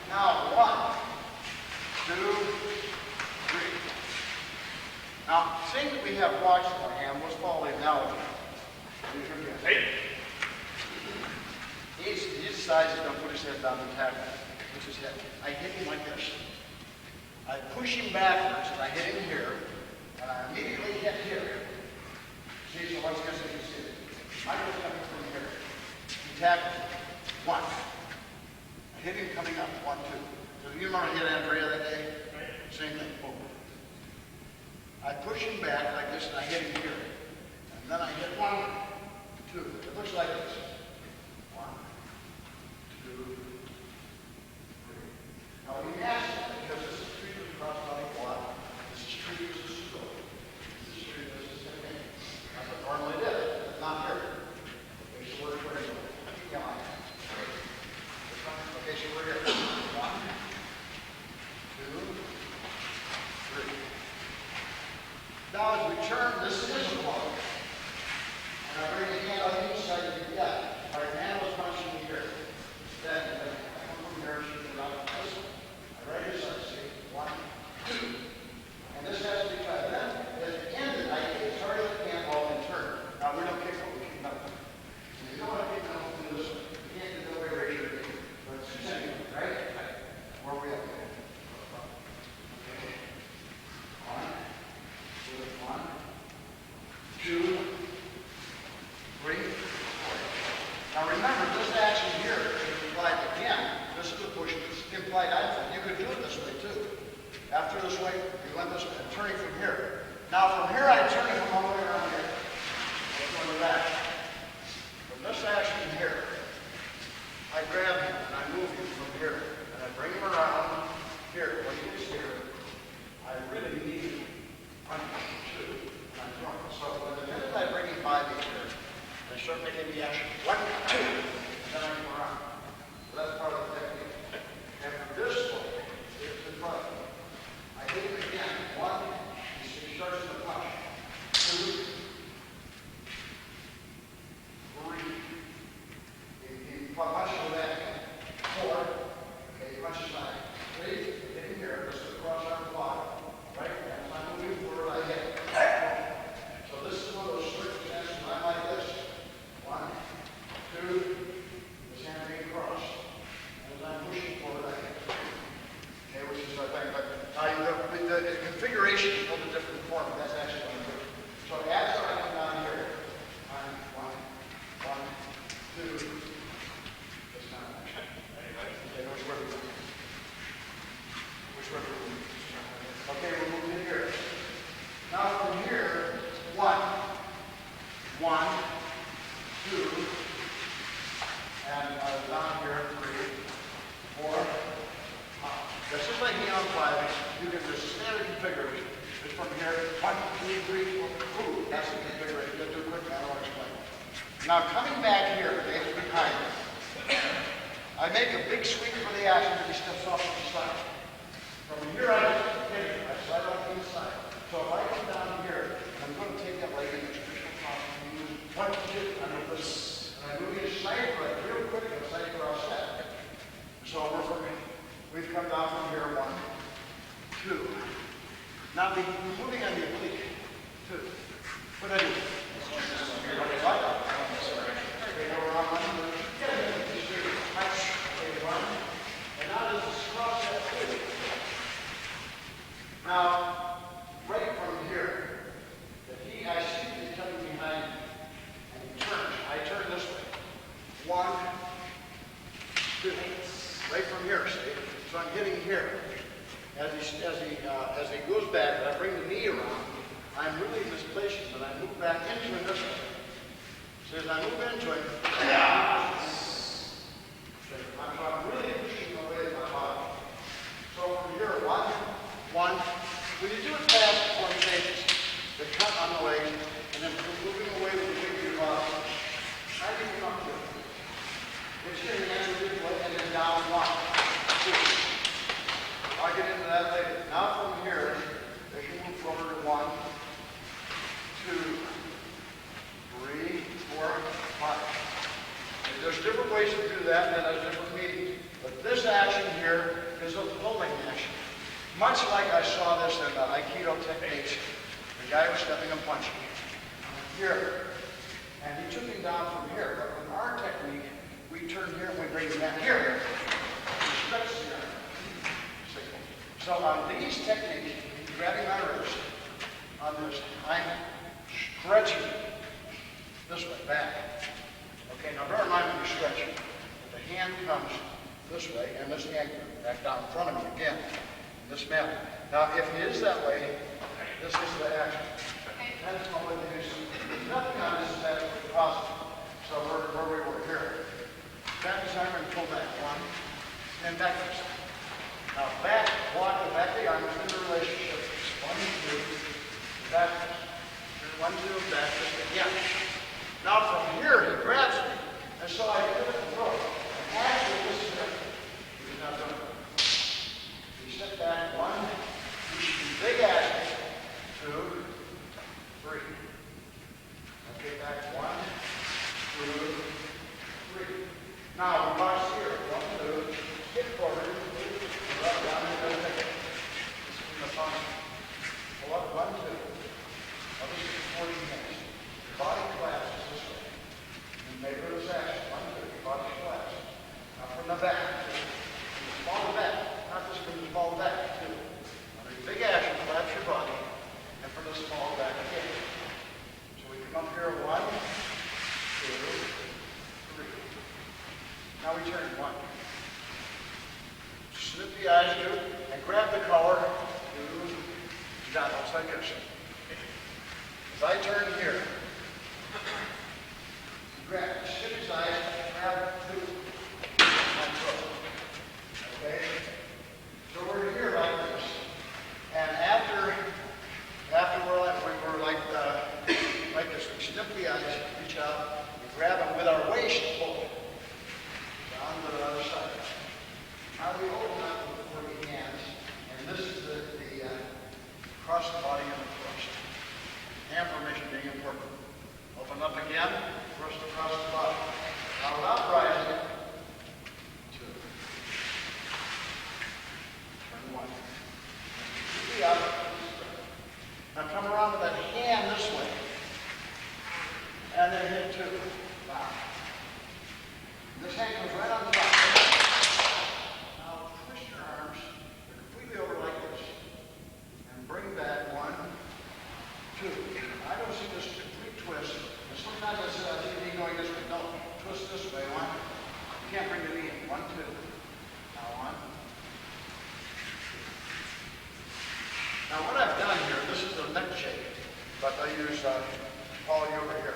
Now 1, 2, 3. Now, seeing that we have blocks in our hand, let's follow the analogy. Hey. He decides he's going to put his head down and tackle. Puts his head. I hit him like this. I push him backwards, and I hit him here, and I immediately hit here. See, so let's get so you can see it. I go coming from here. He tackles me. 1. I hit him coming up. 1, 2. So you remember I hit Andrea that day? Same thing. Boom. I push him back like this, and I hit him here. And then I hit 1, 2. It looks like this. 1, 2, 3. Now we match that because this is treated as cross-body block. This is treated as a pseudo. This is treated as a technique. That's what normally did. It's not here. Okay, so we're here. Okay, so we're here. 1, 2, 3. go this way, you went this way, I'm turning from here. Now from here, I turn from all the way around here. Let's go to that. From this action here, I grab him and I move him from here. And I bring him around here. When he is here, I really need 1, 2, and I'm throwing. So the minute I bring him by me here, I start making the action. 1, 2, and then I come around. So that's part of the technique. And from this way, it's in front of me. I hit him again. 1, he starts to punch. 2, 3. He punches with that. 4. Okay, he punches back. 3. Hit him here. This is a cross arm block. Right? And as I'm moving forward, I hit. So this is one of those circumstances when I'm like this. 1, 2. This hand being crossed. And as I'm pushing forward, I hit. Okay, which is our thing. But the configuration is a little different form, but that's actually what I'm doing. So as I come down here, I'm 1, 2. That's not an action. Okay, which way we go? Which way we go? Okay, we're moving in here. Now from here, 1, 1, 2, and down here, 3, 4. This is like neon 5. You can just standard configuration. Just from here, 1, 2, 3, 4. Ooh, that's the configuration. Just do a quick manual explain. Now coming back here, Dave's behind me. I make a big swing for the action that he steps off to the side. From here I hit him. I slide off to the side. So if I come down here, I'm going to take that leg in the traditional cross and use 1, 2, and I move this. And I move his side foot real quick and side cross set. So we've come down from here, 1, 2. Now the moving on the oblique, 2. What I do? Okay, right up. Okay, now we're on 1. Get him. Okay, 1. And now this is cross set 2. Now, right from here, I see he's coming behind me, and he turns. I turn this way. 1, 2. Right from here, see? So I'm getting here. As he goes back, and I bring the knee around, I'm really misplacing him, and I move back into him this way. So as I move into him, I'm really pushing away my body. So from here, 1, 1. When you do it fast, the form changes. The cut on the leg, and then moving away with the weight of your body. How do you come up to it? It's here, and then down 1, 2. I'll get into that later. Now from here, as you move forward to 1, 2, 3, 4, 5. And there's different ways to do that, and that has different meanings. But this action here is a pulling action. Much like I saw this in the Aikido techniques, the guy was stepping and punching here. And he took him down from here. But in our technique, we turn here and we bring him back here. He stretches here. So on these techniques, grabbing my wrist, on this, I'm stretching this way, back. Okay, now bear in mind when you're stretching, the hand comes this way, and this hand comes back down in front of me again, in this manner. Now, if it is that way, this is the action. That's what we do. There's nothing on this is absolutely positive. So where we were here. Back is arm and pull back. 1, and back this. Now back, walk, and back the arm is in the relationship. 1, 2, back. 1, 2, back this again. Now from here, he grabs me, and so I give it a throw. And actually, this is it. He did not do it. He stepped back. 1, big action. 2, 3. Okay, back. 1, 2, 3. Now we watch here. 1, 2, hit forward. Up, down, and down, this is from the front. Pull up, 1, 2. Now this is 40 minutes. Your body collapses this way. And maybe this action. 1, 2. Your body collapses. Now from the back. From the small back. Not just from the small back. 2. Now there's big action. Collapse your body. And from the small back again. So we come up here. 1, 2, 3. Now we turn 1. Snip the eyes, 2, and grab the collar, 2, It's like this. As I turn here, grab, skip his eyes, grab two, my throat. Okay? So we're here like this. And after we're like this, we snip the eyes, reach out, we grab them with our waist, pull down to the other side. Now we open up with the hands, and this is the cross the body and the thrust. Hand formation being important. Open up again, thrust across the body. Now without rising, two. Turn one. Keep the other. Now come around with that hand this way. And then hit two. Wow. This hand comes right on top. Now twist your arms completely over like this. And bring back one, two. I don't see this complete twist. And sometimes I see me going this way. No, twist this way. One. You can't bring the knee in. One, two. Now one. Now what I've done here, this is a neck shake, but I use Polly over here.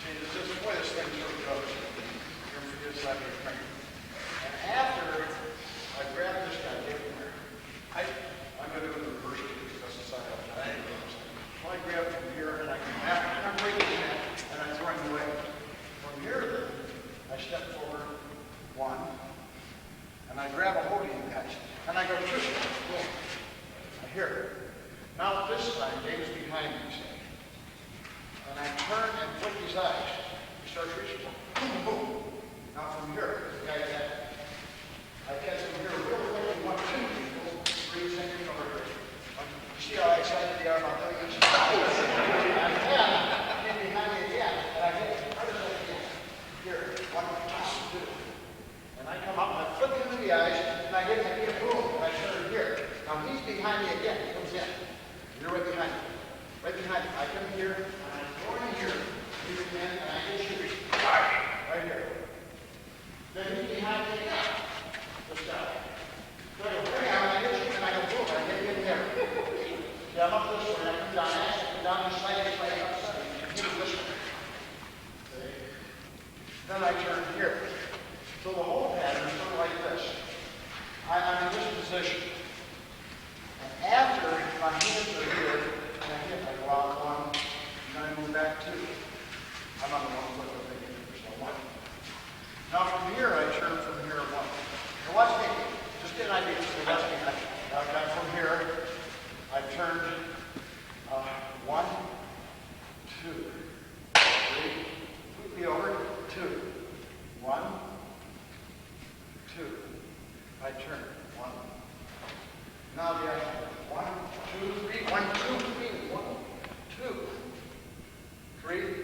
See, this is the way this thing sort of goes. You're side of your finger. And after I grab this guy, get him here. I'm going to do it in reverse because that's the side of the eye. So I grab from here and I come back, and I'm breaking his hand, and I'm throwing away. From here then, I step forward, one, and I grab a hold of you guys, and I go two, boom. Here. Now this time, Dave's behind me, see? And I turn and flick his eyes. He starts reaching. Boom, boom. Now from here, I catch him here real quick. One, two, three seconds over here. You see how excited they are about doing this? And then, get behind me again, and I hit him. How does that again? Here, one, two. And I come up and I flick him in the eyes, and I hit him again, boom, and I turn here. Now he's behind me again. He comes in. You're right behind me. Right behind me. I come here, and I go in here. You come in, and I hit you. Right here. Then he's behind me again. Just down. So I go, bring out, and I hit you, and I go, boom, and I hit you in here. See, I'm up this way, and I come down, and I come down this side, upside, and hit you this way. See? Then I turn here. So the whole pattern is sort of like this. I'm in this position. After my hands are here, and I hit, I go out one, and then I move back two. I'm on the wrong foot, I'm thinking, so one. Now from here, I turn from here one. Now watch me, just get an idea, so watch me. Now from here, I turned one, two, three, completely over, two, one, two. I turn, one. Now the other one, two, three, one, two, three, one, two, three,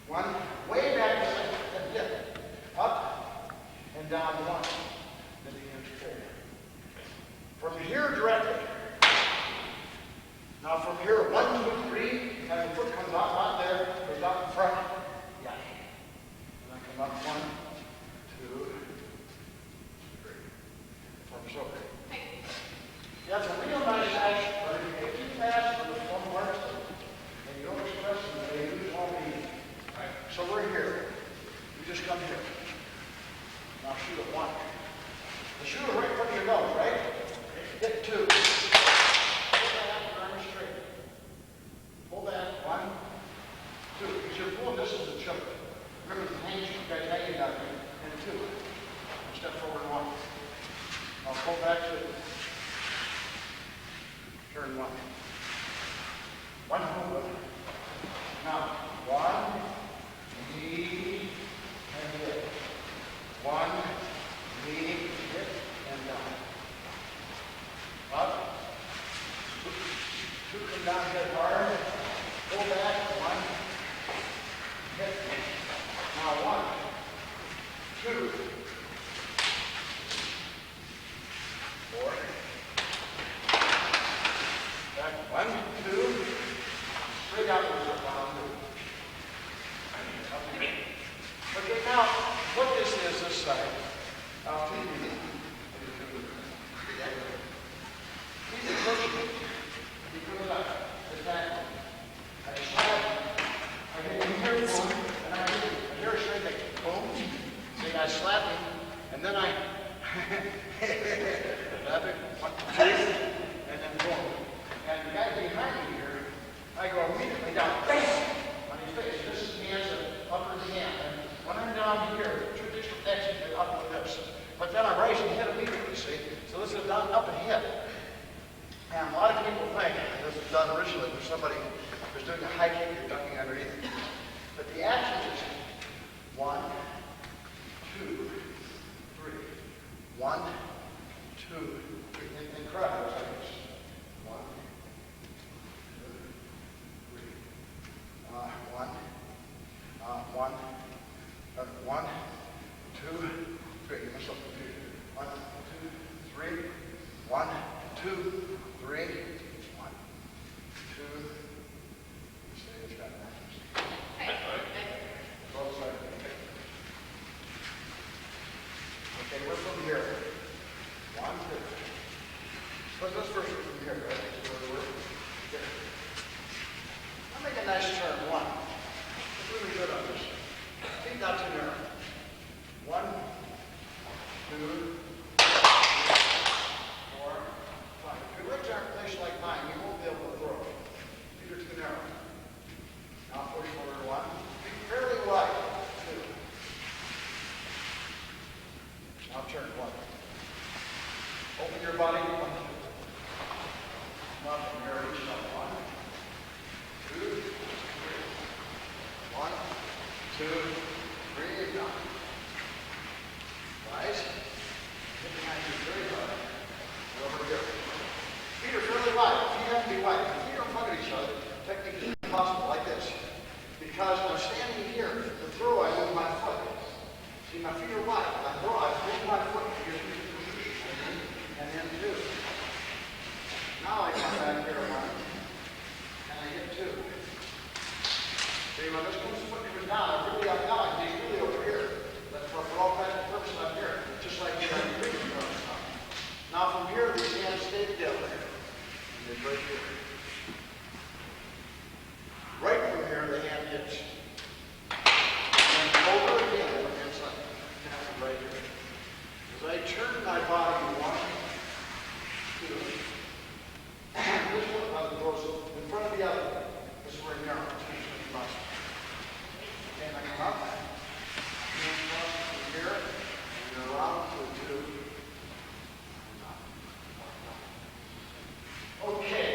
one, way back and dip, up and down one, then the hands straight. From here directly. Now from here, one, two, three, and the foot comes out there, goes out in front. Yeah. And I come up one, two, three. From so. That's a real nice action, but if you get too fast for the one works, and you don't express them, they lose all meaning. Right. So we're here. You just come here. Now shoot at one. The shooter right in front of your nose, right? Hit two. Pull back, arm straight. Pull back, one, two. Because you're pulling this as a choke. Remember the hands you guys hanging out here, and two. Step forward one. Now pull back two. Turn one. One hold. Now, one, knee, and hit. One, knee, hit, and down. Up. Two come down, hit hard. Pull back, one, hit. Now, one, two, four. One, two, straight out with the one, two. Okay, now, what this is, this side, I'll take you. He's approaching me. He somebody who's doing a high kick, you're ducking underneath it. But the action is 1, 2, 3. 1, 2, 3. And crowd goes like this. 1, 2, 3. 1, 1, 2, 3. You must have confused. 1, 2, 3. 1, 2, 3. 1, 2. Stay this kind of both sides. Okay, we're from here. 1, 2. Let's first from here, right? So we're here. I'll make a nice turn. 1. It's really good on this. Feet not too narrow. 1, 2, 4, 5. If your legs aren't placed like mine, you won't be able to throw. Feet are too narrow. Now push forward 1. Feet fairly wide. 2. Now turn 1. Open your body. 1, 2. Now from here, reach up. 1, 2, 3. 1, 2, 3. Down. Rise. Hip behind you very hard. Over here. Feet are fairly wide. Feet have to be wide. If feet don't hug at each other, technically it's impossible, like this. Because I'm standing here, to throw, I move my foot. See, my feet are wide. I throw, I move my foot. And then 2. Now I come back here 1. And I hit 2. See, when this foot goes down, I'm down. He's really over here. That's for all kinds of purposes I'm here. Just like the previous stuff. Now from here, these hands stay together. And they're right here. Right from here, the hand hits. And over again, it's like right here. As I turn my body 1, 2, and this one goes in front of the other. This is where it narrows. And I come up. Hands cross from here. And around to 2. Okay.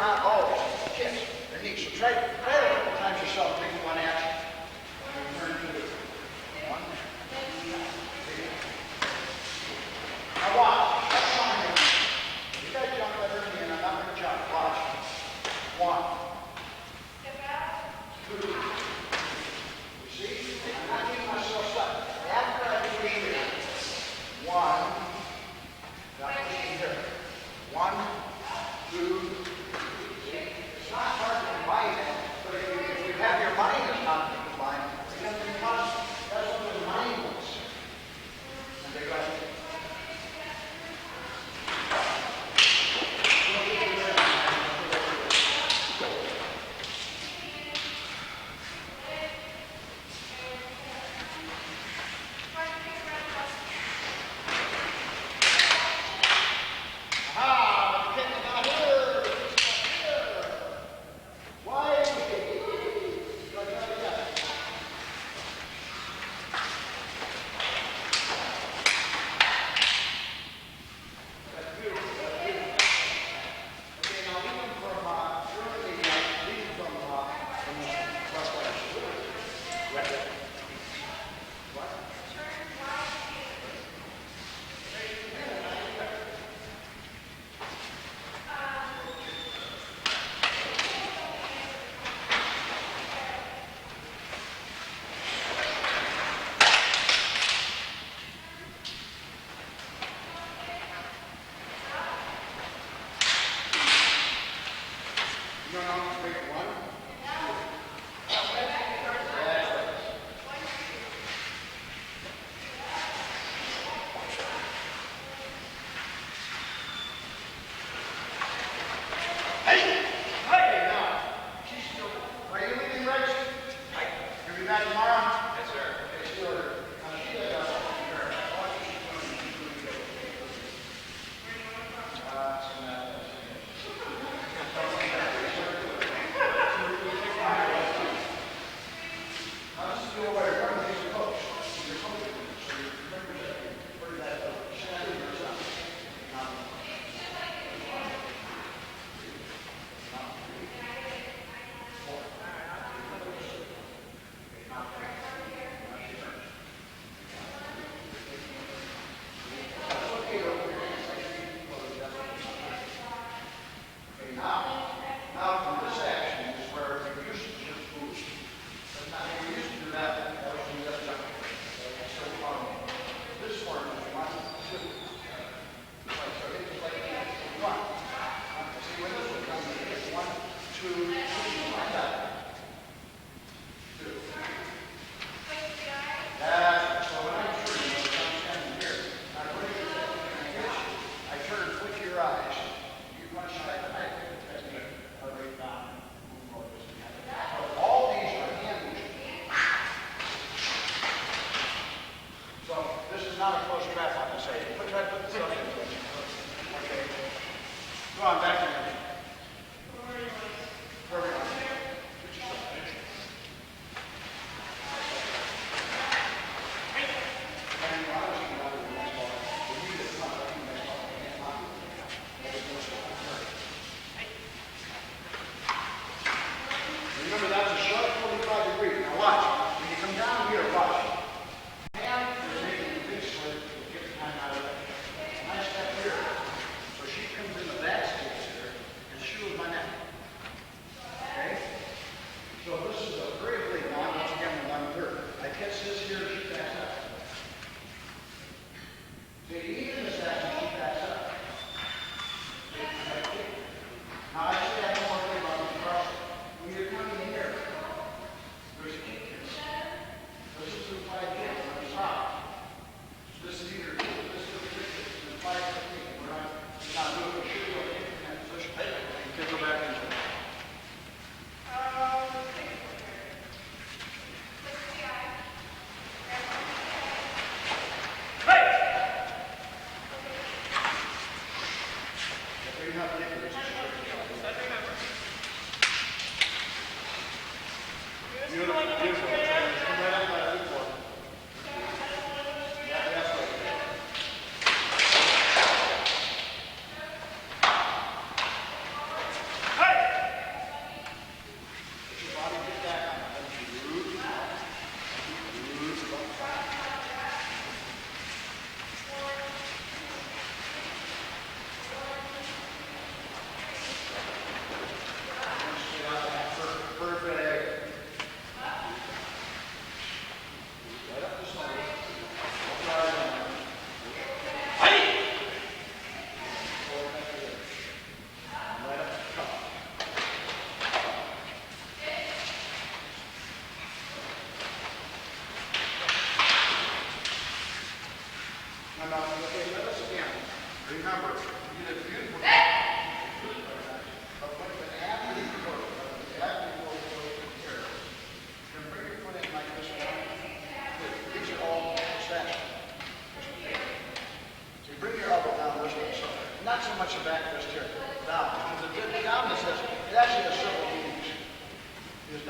out. Oh, shit. They're neat. So try it a couple times yourself. Take one action. Turn to the one. Now watch. That's fine. You guys jump better than me, and I'm not going to jump. Watch. One. Two. You see? I'm not getting myself stuck. After I push here. One. Now push here. One. Two. It's not hard to combine it, but if you have your mind is not to combine, you have to be constant. That's what the mind was. And they go.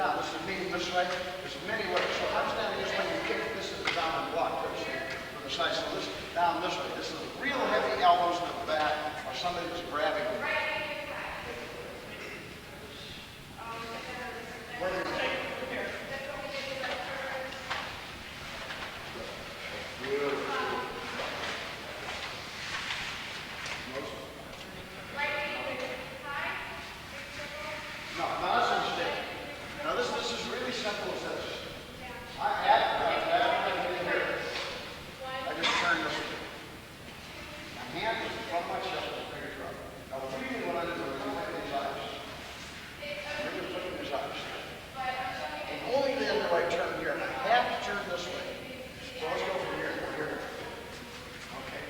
down. This is meeting this way. There's many ways. So if I'm standing this way, you kick this is down and block this for the side. So this down this way. This is real heavy elbows to the back, or somebody that's grabbing it. Where do you go? No, that's a mistake. Now this is really simple as this. After I get here, I just turn this way. My hand is from my chest to the finger drop. Now really what I do is I look at these eyes. I'm just looking at these eyes. And only then do I turn here. And I have to turn this way. So let's go from here. Go here. Okay.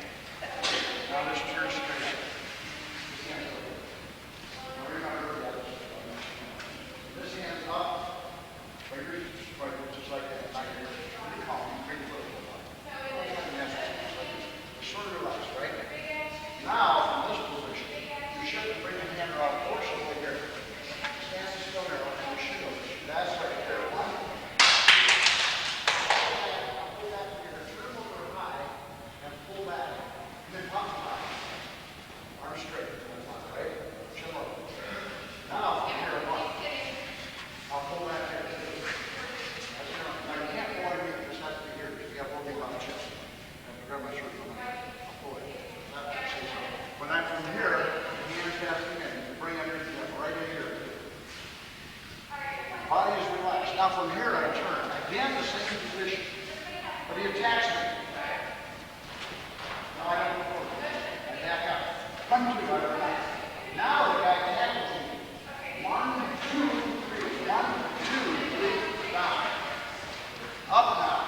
Now just turn straight. This hand's over. Now we're not going to do that. This hand's up, fingers right, just like that. Not here. Pretty calm, pretty close. Sort of relaxed, right? Now, from this position, you shouldn't bring your hand around forcibly here. Stand still there, like you should. That's right there. One. Pull that here, turn over high, and pull back. And then up high. Arm straight. Right? Chin up. Now, from here, one. I'll pull back here. That's enough. Now you can't pull underneath. This has to be here because you have one thing on the chest. I have to grab my shirt from there. I'll pull it. When I'm from here, the hands have to come in. You bring underneath that right in here. Body is relaxed. Now from here I turn. Again, the same position. But he attacks me. Now I don't go forward. I back out. 1, 2, I don't know. Now the guy tackles me. 1, 2, 3. 1, 2, 3. Down. Up now.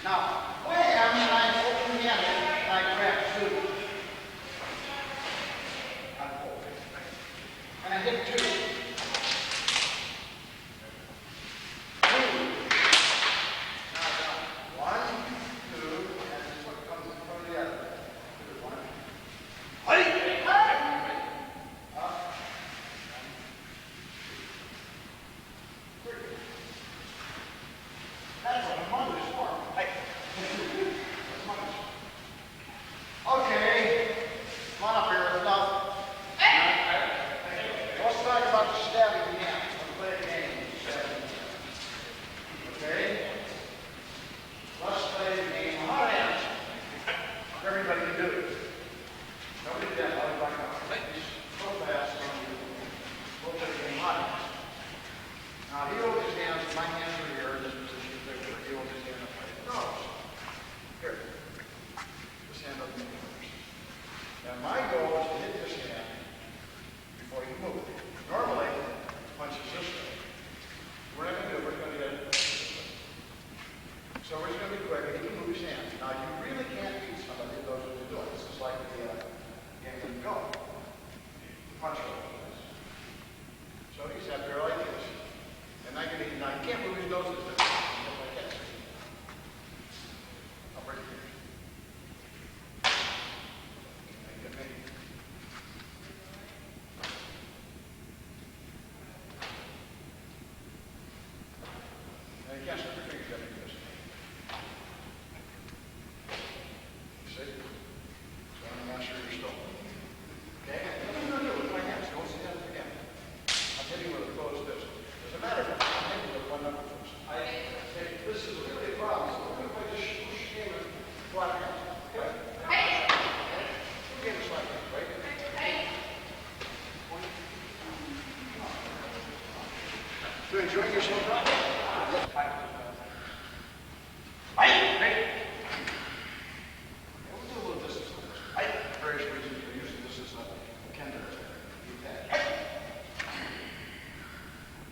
Now, wham, and I open the end, and I grab 2. I pull. And I hit 2. 2. Now down. 1, 2, and this one comes in front of the other. 2, 1. Hey! Up. 3. That's what a mother is for. Hey. That's mothers. Okay. Come on up here. Enough. Let's talk about the stabbing hand. Let's play a game. Okay? Let's play a game. Hot hands. Everybody can do it. Nobody did that. I'll back up. So fast. We'll play a game. Hot hands. Now, he holds his hands. My hands are here in this position. He holds his hand up like this. Here. This hand up in the first. Now, my goal is to hit this hand before you move it. Normally, punches this way. We're not going to do it. We're going to get it this way. So we're just going to be quick. He can move his hands. Now, you really can't beat somebody who knows what they're doing. This is like the game of go. Punch over this. So he's up there like this. And I can, now he can't move his nose like this. Like that. I'll break it here. Get me. Now you can't slip your fingers down like this. See? So I'm not sure you're still. Okay? What am I going to do with my hands? Don't stand up again. I'm hitting with a closed fist. As a matter of fact, I'm hitting with one knuckle first. This is really a problem. So what if I just push him and block out? Okay? Give us like that, right? You enjoying yourself, Rob? Yes. We'll do a little distance on this. Various reasons for using this as a kender.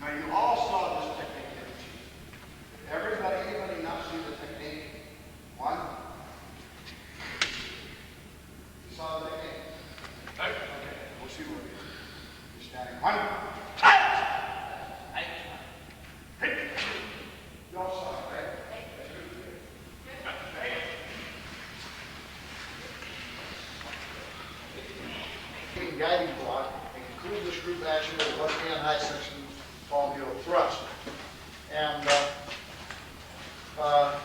Now you all saw this technique, didn't you? Anybody not see the technique? One. You saw the technique? Okay, we'll see what it is. You're standing. One. You all saw it, right? Guiding block, and include the screw basher with left hand high section palm-heel thrust. And I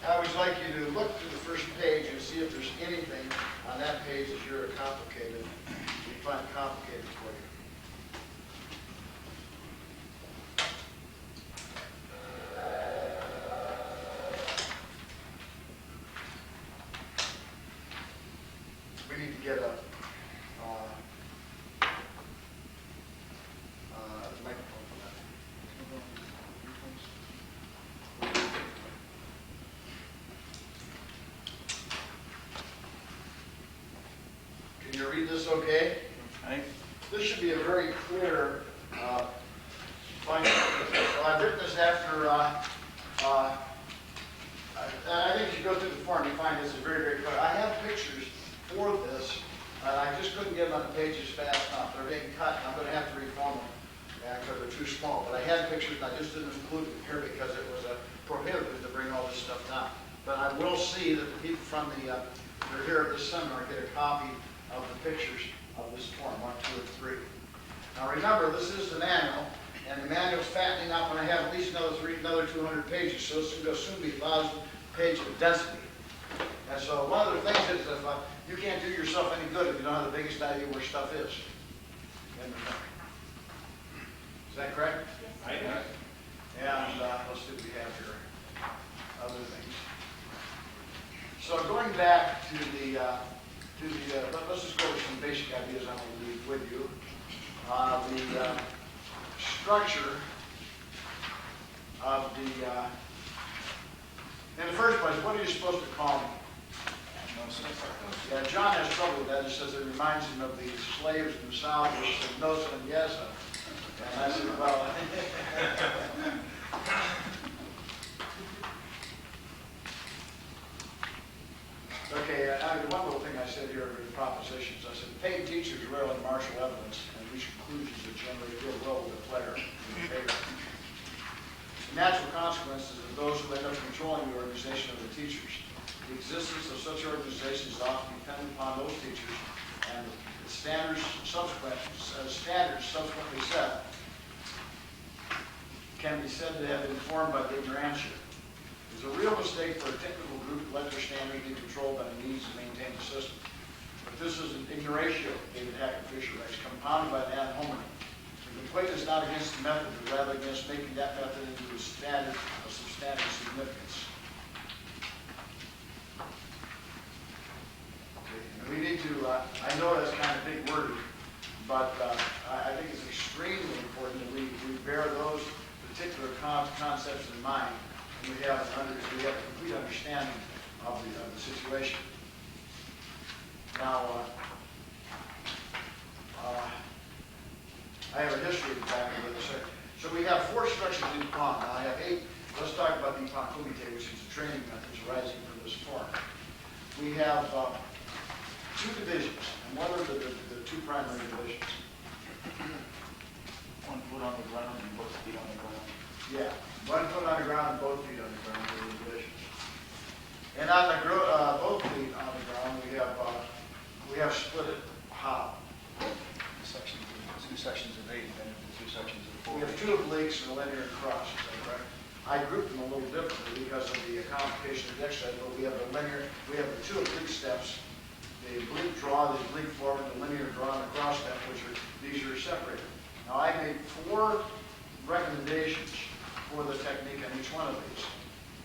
always like you to look through the first page and see if there's anything on that page that you're complicated, you find complicated for you. We need to get a microphone for that. Can you read this okay?
Okay.
This should be a very clear finding. Well, I've written this after, I think if you go through the form, you find this is very, very clear. I have pictures for this. I just couldn't get them on the pages fast enough. They're being cut, and I'm going to have to reform them because they're too small. But I had pictures, and I just didn't include them here because it was prohibitive to bring all this stuff down. But I will see that the people from the, that are here at this seminar get a copy of the pictures of this form, 1, 2, and 3. Now remember, this is the manual, and the manual's fattening up when I have at least another 200 pages, so it's going to soon be 1,000 pages of density. And so one of the things is if you can't do yourself any good if you don't have the biggest idea where stuff is. Is that correct?
Yes.
And let's see what we have here. Other things. So going back to the, let's just go over some basic ideas I'm going to leave with you. The structure of the, in the first place, what are you supposed to call me? Yeah, John has trouble with that. He says it reminds him of the slaves in the South who said no, son, yes, son. And I said, well, okay, one little thing I said here in propositions. I said, paid teachers rarely marshal evidence and reach conclusions that generally deal well with the player in the paper. The natural consequences of those who end up controlling the organization of the teachers. The existence of such organizations is often dependent upon those teachers, and the standards subsequently set can be said to have been formed by the ignorantia. It's a real mistake for a technical group to let their standards be controlled by the needs to maintain the system. But this is an ignoratio, David Hackett Fisher writes, compounded by an ad hominem. The complaint is not against the method, but rather against making that method into a standard of substantial significance. We need to, I know that's kind of big word, but I think it's extremely important that we bear those particular concepts in mind, and we have a complete understanding of the situation. Now, I have a history of the back of this. So we have 4 structures in Kwan. Now I have 8. Let's talk about the Kwan Kumite, which is the training methods arising from this form. We have 2 divisions, and what are the 2 primary divisions?
1 foot on the ground and both feet on the ground.
Yeah, 1 foot on the ground and both feet on the ground are the divisions. And on the both feet on the ground, we have split it how?
Sections, 2 sections of 8 and then 2 sections of 4.
We have 2 obliques and a linear and cross, is that correct? I grouped them a little differently because of the complication of the exercise, but we have we have the 2 oblique steps. The oblique draw, the oblique forward, the linear draw, and the cross step, these are separated. Now I made 4 recommendations for the technique on each one of these.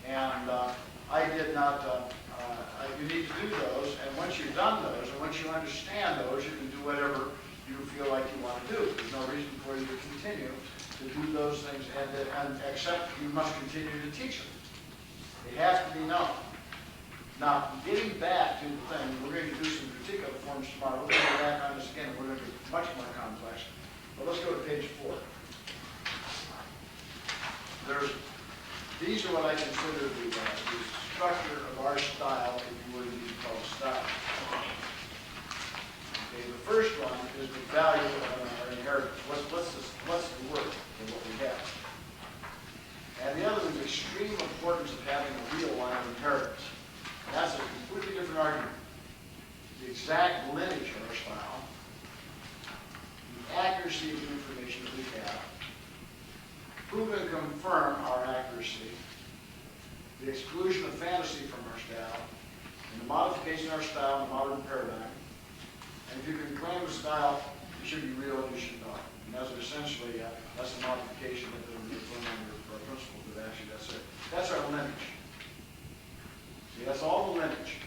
And I did not, you need to do those, and once you've done those, and once you understand those, you can do whatever you feel like you want to do. There's no reason for you to continue to do those things, and except you must continue to teach them. They have to be known. Now, getting back to the thing, we're going to do some particular forms tomorrow. We're going to go back on this again, and we're going to do much more complex. But let's go to page 4. These are what I consider the structure of our style, if you would be called style. Okay, the first one is the value of our inheritance. What's the worth of what we have? And the other is the extreme importance of having a real line of inheritance. And that's a completely different argument. The exact lineage of our style, the accuracy accuracy of the information that we have, prove and confirm our accuracy, the exclusion of fantasy from our style, and the modification of our style in the modern paradigm. And if you can claim a style, it should be real and you should know it. And that's essentially, that's a modification of the principle, but actually that's it. That's our lineage. See, that's all the lineage.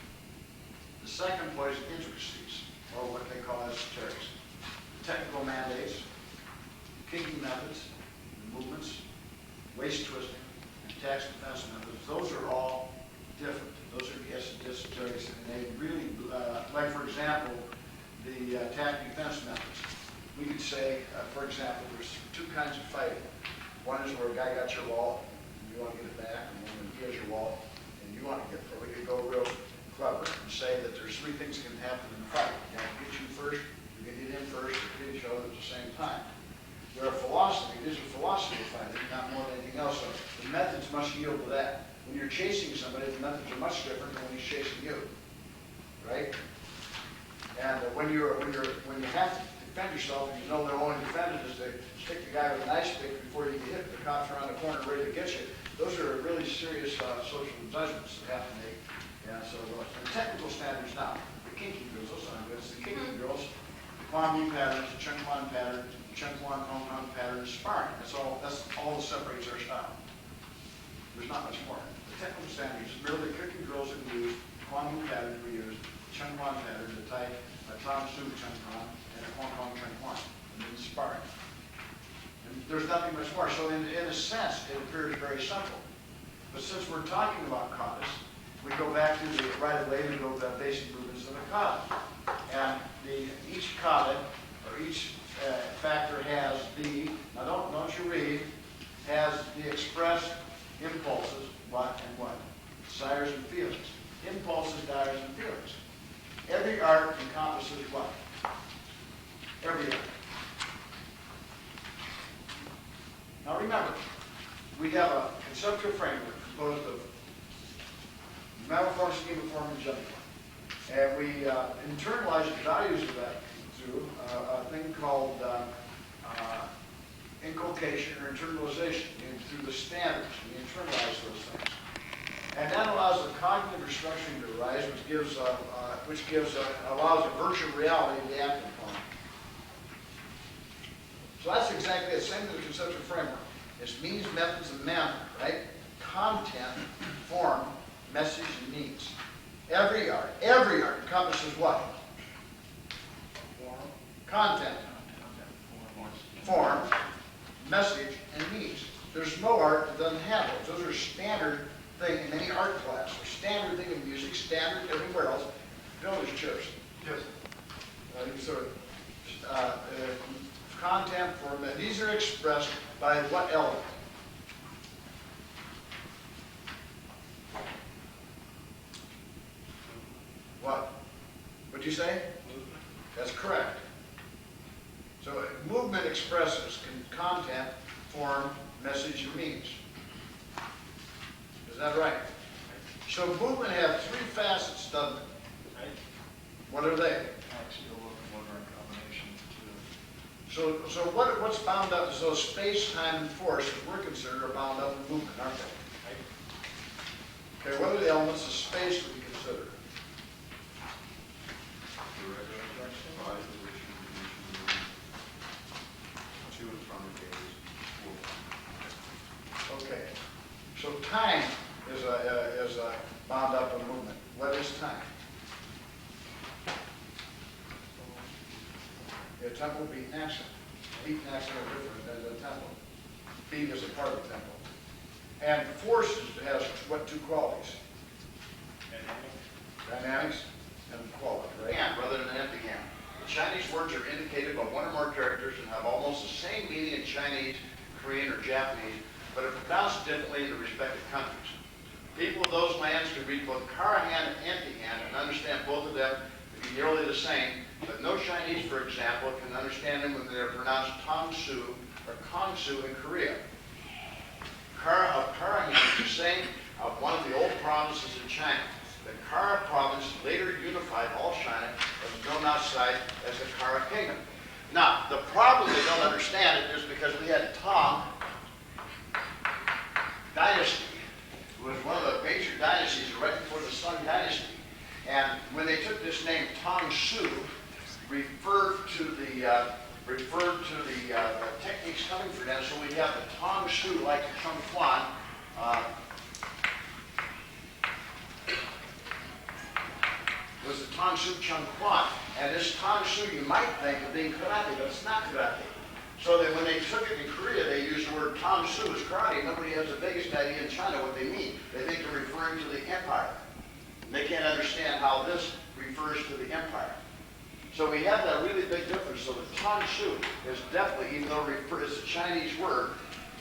The second place, intricacies, or what they call esoterics. The technical mandates, kinky methods, the movements, waist twisting, and tax defense methods, those are all different. Those are esoterics, and they really, like for example, the tax defense methods. We could say, for example, there's two kinds of fighting. One is where a guy got your wallet, and you want to get it back, and one he has your wallet, and you want to get it. Or we could go real clever and say that there's three things that can happen in a fight. You have to get you first, you can hit him first, or hit each other at the same time. They're a philosophy. These are philosophy of fighting, not more than anything else. So the methods must yield to that. When you're chasing somebody, the methods are much different than when he's chasing you, right? And when you have to defend yourself, and you know the only defendant is to stick the guy with an ice pick before you get hit. The cops around the corner ready to get you. Those are really serious social judgments that have to make. Yeah, so the technical standards now, the kinky girls, those aren't good. It's the kinky girls, the Kwanmukan patterns, the Chen Kwan pattern, the Chen Kwan Kong pattern, is sparring. That's all that separates our style. There's not much more. The technical standards, merely kicking drills that we use, Kwanmukan pattern we use, Chen Kwan pattern, the type, Tom Su Chen Kwan, and a Hong Kong Chen Kwan, and then sparring. And there's nothing much more. So in a sense, it appears very simple. But since we're talking about katas, we go back to the right of way and go to the basic movements of the kata. And each kata, or each factor has now don't you read, has the expressed impulses, what and what? Desires and feelings. Impulses, desires, and feelings. Every art encompasses what? Every art. Now remember, we have a conceptual framework composed of mental form, schema form, and gender form. And we internalize the values of that through a thing called inculcation or internalization, through the standards. We internalize those things. And that allows the cognitive restructuring to arise, which allows a virtual reality to be acted upon. So that's exactly the same as the conceptual framework. It's means, methods, and manner, right? Content, form, message, and means. Every art encompasses what? Content, form, message, and means. There's no art that doesn't have those. Those are standard thing in any art class, or standard thing in music, standard everywhere else. Village chairs.
Yes.
Content, form, these are expressed by what element? What? What'd you say?
Movement.
That's correct. So movement expresses content, form, message, and means. Is that right? So movement has three facets, doesn't it?
Right.
What are they?
Axial, locomotor, and combination.
So what's bound up? So space, time, and force, as we're concerned, are bound up in movement, aren't they? Okay, what are the elements of space that we consider? Okay, so time is bound up in movement. What is time? A tempo, beat, and action. Beat and action are different than the tempo. Beat is a part of the tempo. And force has what two qualities? Dynamics and quality, right? And rather than empty hand. The Chinese words are indicated by one or more characters and have almost the same meaning in Chinese, Korean, or Japanese, but are pronounced differently in the respective countries. People of those lands can read both kara hand and empty hand and understand both of them to be nearly the same, but no Chinese, for example, can understand them when they're pronounced tong-su or kong-su in Korea. Kara hand is the same of one of the old provinces in China. The Kara province later unified all China and was known outside as the Kara Kingdom. Now, the problem they don't understand it is because we had Tang Dynasty. It was one of the major dynasties right before the Sung Dynasty. And when they took this name Tang Su, referred to the techniques coming from them. So we have the Tang Su, like Chung Kwan. Was the Tang Su Chung Kwan. And this Tang Su you might think of being karate, but it's not karate. So that when they took it in Korea, they used the word Tang Su as karate. Nobody has the biggest idea in China what they mean. They think they're referring to the empire. And they can't understand how this refers to the empire. So we have that really big difference. So the Tang Su is definitely, even though it's a Chinese word,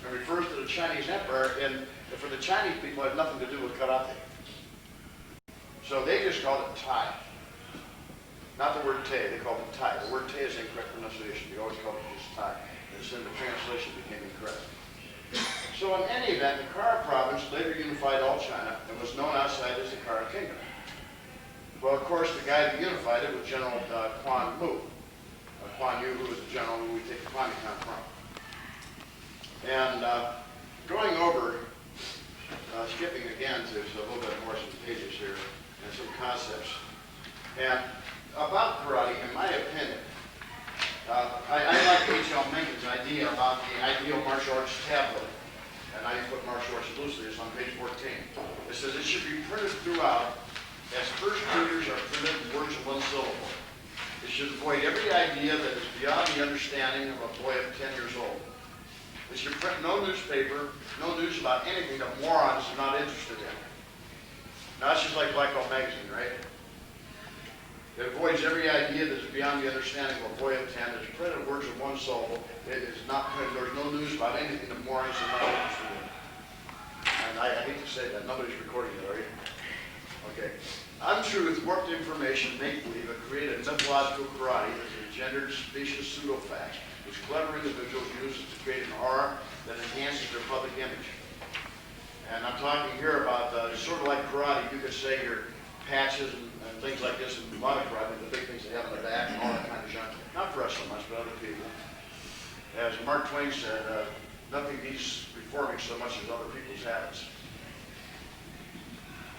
it refers to the Chinese empire, and for the Chinese people, it has nothing to do with karate. So they just called it Tai. Not the word Te, they called it Tai. The word Te is incorrect pronunciation. They always called it just Tai. And so the translation became incorrect. So in any event, the Kara province later unified all China and was known outside as the Kara kingdom. Well, of course, the guy who unified it was General Kwanmu. Kwan Yu, who was the general who we take the Kwanmukan from. And going over, skipping again to a little bit more some pages here and some concepts. And about karate, in my opinion, I like H.L. Mencken's idea about the ideal martial arts tablet. And I put martial arts loosely. It's on page 14. It says it should be printed throughout as first readers are printed in words of one syllable. It should avoid every idea that is beyond the understanding of a boy of 10 years old. It should print no newspaper, no news about anything that morons are not interested in. Now, that's just like Black Belt Magazine, right? It avoids every idea that is beyond the understanding of a boy of 10. It's printed in words of one syllable. It is not printed. There's no news about anything that morons are not interested in. And I hate to say that. Nobody's recording it, are you? Okay. Untruth, warped information, make-believe, have created mythological karate that engendered specious pseudo-facts, which clever individuals use to create an aura that enhances their public image. And I'm talking here about sort of like karate. You could say your patches and things like this in a lot of karate, the big things they have on the back and all that kind of junk. Not for us so much, but other people. As Mark Twain said, nothing needs reforming so much as other people's habits.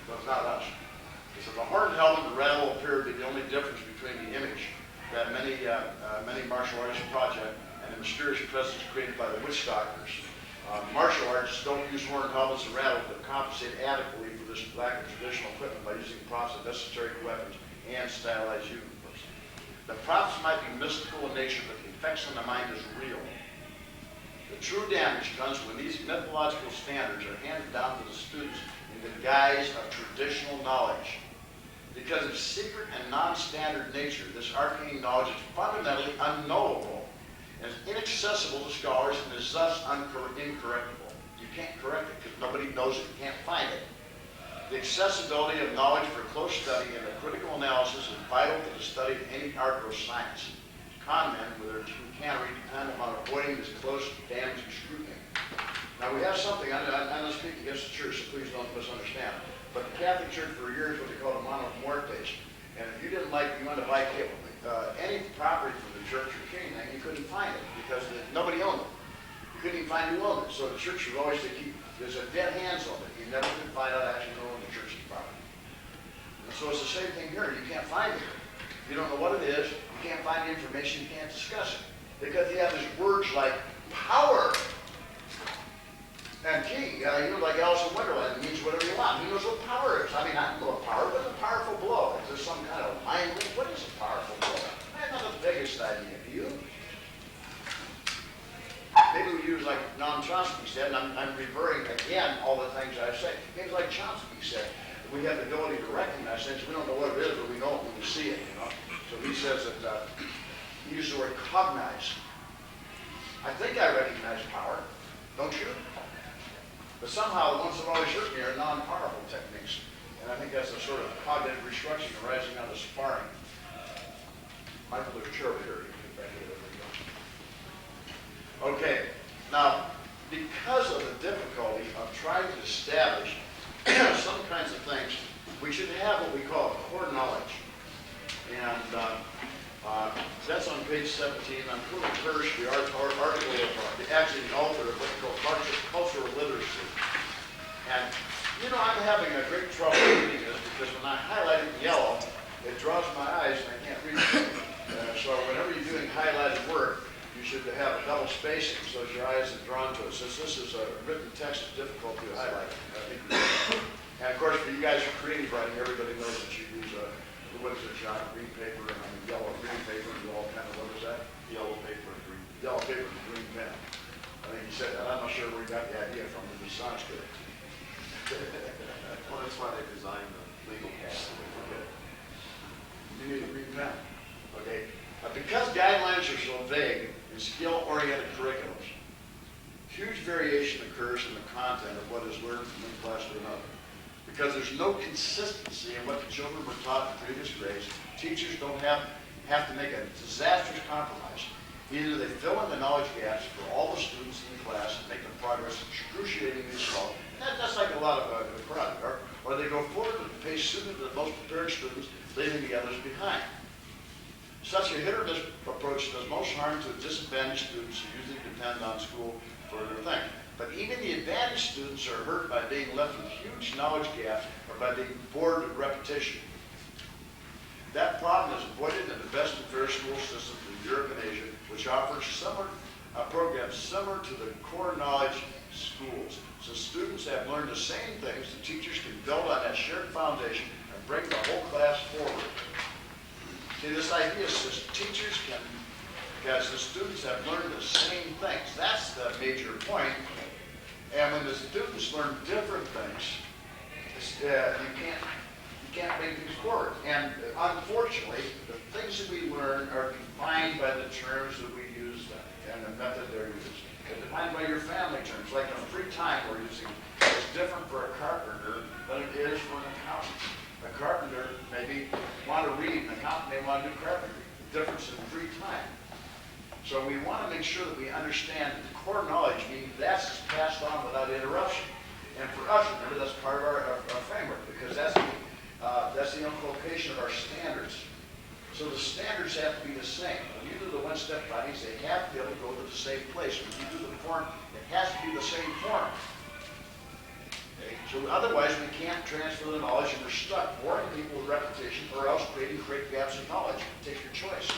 But it's not us. He said, the horned helmet and the rattle appear to be the only difference between the image that many martial artists project and the mysterious presence created by the witch doctors. Martial arts don't use horned helmets and rattles, but compensate adequately for this lack of traditional equipment by using props of necessary weapons and stylized uniforms. The props might be mystical in nature, but the effects on the mind is real. The true damage comes when these mythological standards are handed down to the students in the guise of traditional knowledge. Because of secret and non-standard nature, this arcane knowledge is fundamentally unknowable and inaccessible to scholars and is thus incorrectable. You can't correct it because nobody knows it, you can't find it. The accessibility of knowledge for close study and the critical analysis is vital to the study of any art or science. Con men, with their chicanery, depend upon avoiding this close, damaging scrutiny. Now we have something, I'm not speaking against the church, so please don't misunderstand. But the Catholic Church for years what they called a mano muertes. And if you didn't like, you wanted to buy any property from the church or anything, you couldn't find it because nobody owned it. You couldn't even find who owned it. So the church would always say, there's a dead hands on it. You never could find out actually who owned the church's property. And so it's the same thing here. You can't find it. You don't know what it is. You can't find the information. You can't discuss it. Because you have these words like power and key. Like Alice in Wonderland, it means whatever you want. Who knows what power is? I mean, I don't know what power, but a powerful blow. Is there some kind of mind link? What is a powerful blow? I have not the biggest idea. Do you? Maybe we use like Noam Chomsky said, and I'm reverting again all the things I say. Things like Chomsky said. We have the ability to recognize things. We don't know what it is, but we know it when we see it. So he says that he used the word cognize. I think I recognize power. Don't you? But somehow, the ones that always hurt me are non-powerful techniques. And I think that's a sort of cognitive restructuring arising out of sparring. Michael, there's a chair over here. You can get back here. Okay. Now, because of the difficulty of trying to establish some kinds of things, we should have what we call core knowledge. And That's on page 17. I'm putting first the article of actually the author of what's called cultural literacy. And, you know, I'm having a great trouble reading this because when I highlight it in yellow, it draws my eyes and I can't read it. So whenever you're doing highlighted work, you should have a double spacing so that your eyes are drawn to it. Since this is a written text, it's difficult to highlight. And of course, for you guys who are creative writing, everybody knows that you use what is it, John? Green paper and yellow green paper and all kind of, what is that?
Yellow paper and green.
Yellow paper and green pen. I think you said that. I'm not sure where you got the idea from, but it sounds good.
Well, that's why they designed the legal pad.
You need a green pen. Okay. Because guidelines are so vague in skill-oriented curriculums, huge variation occurs in the content of what is learned from one class to another. Because there's no consistency in what the children were taught in previous grades, teachers don't have to make a disastrous compromise. Either they fill in the knowledge gaps for all the students in the class and make the progress excruciatingly slow, and that's like a lot of karate, or they go forward at the pace suited to the most prepared students, leaving the others behind. Such a hit-or-miss approach does most harm to disadvantaged students who usually depend on school for their thing. But even the advantaged students are hurt by being left with huge knowledge gaps or by being bored with repetition. That problem is avoided in the best and fair school systems in Europe and Asia, which offers similar programs similar to the core knowledge schools. So students have learned the same things, the teachers can build on that shared foundation and bring the whole class forward. See, this idea is teachers can, because the students have learned the same things. That's the major point. And when the students learn different things, you can't bring things forward. And unfortunately, the things that we learn are defined by the terms that we use and the method they're used. They're defined by your family terms. Like the free time we're using is different for a carpenter than it is for an accountant. A carpenter maybe want to read, an accountant may want to do carpentry. The difference in free time. So we want to make sure that we understand that the core knowledge, meaning that's passed on without interruption. And for us, remember, that's part of our framework, because that's the inculcation of our standards. So the standards have to be the same. When you do the one-step findings, they have to be able to go to the same place. When you do the form, it has to be the same form. Okay? So otherwise, we can't transfer the knowledge, and we're stuck boring people with repetition, or else creating great gaps in knowledge. Take your choice.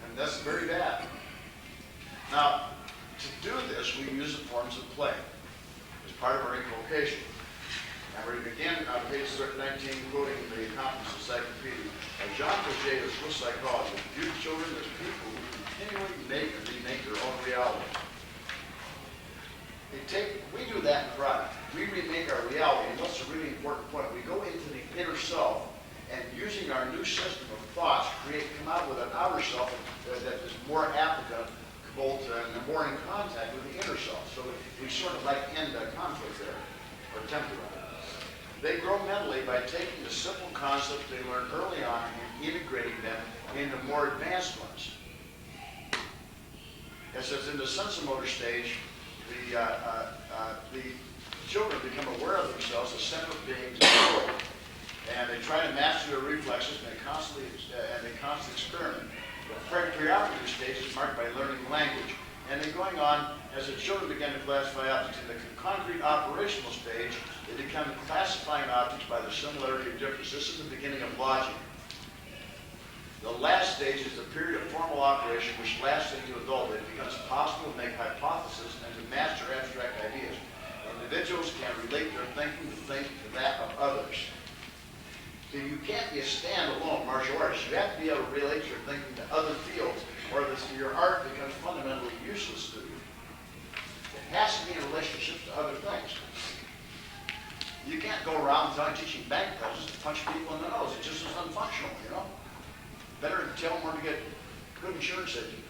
And that's very bad. Now, to do this, we use the forms of play as part of our inculcation. And we begin on page 19, quoting the Accountant's Encyclopedia. Jean Piaget, a Swiss psychologist, viewed children as people who continually make and remake their own reality. We do that in karate. We remake our reality, and that's a really important point. We go into the inner self, and using our new system of thoughts, come out with an outer self that is more applicable and more in contact with the inner self. So we sort of like end a conflict there, or attempt to. They grow mentally by taking the simple concepts they learn early on and integrating them into more advanced ones. It says in the sensomotor stage, the children become aware of themselves as separate beings in the world. And they try to master their reflexes, and they constantly experiment. The preoperative stage is marked by learning language. And then going on, as the children begin to classify objects in the concrete operational stage, they become classifying objects by the similarity of difference. This is the beginning of logic. The last stage is the period of formal operation, which lasts into adulthood. It becomes possible to make hypotheses and to master abstract ideas. Individuals can relate their thinking to that of others. So you can't be a standalone martial artist. You have to be able to relate your thinking to other fields, or your art becomes fundamentally useless to you. It has to be in relationships to other things. You can't go around teaching bank presidents to punch people in the nose. It just is unfunctional, you know? Better tell them where to get good insurance agent.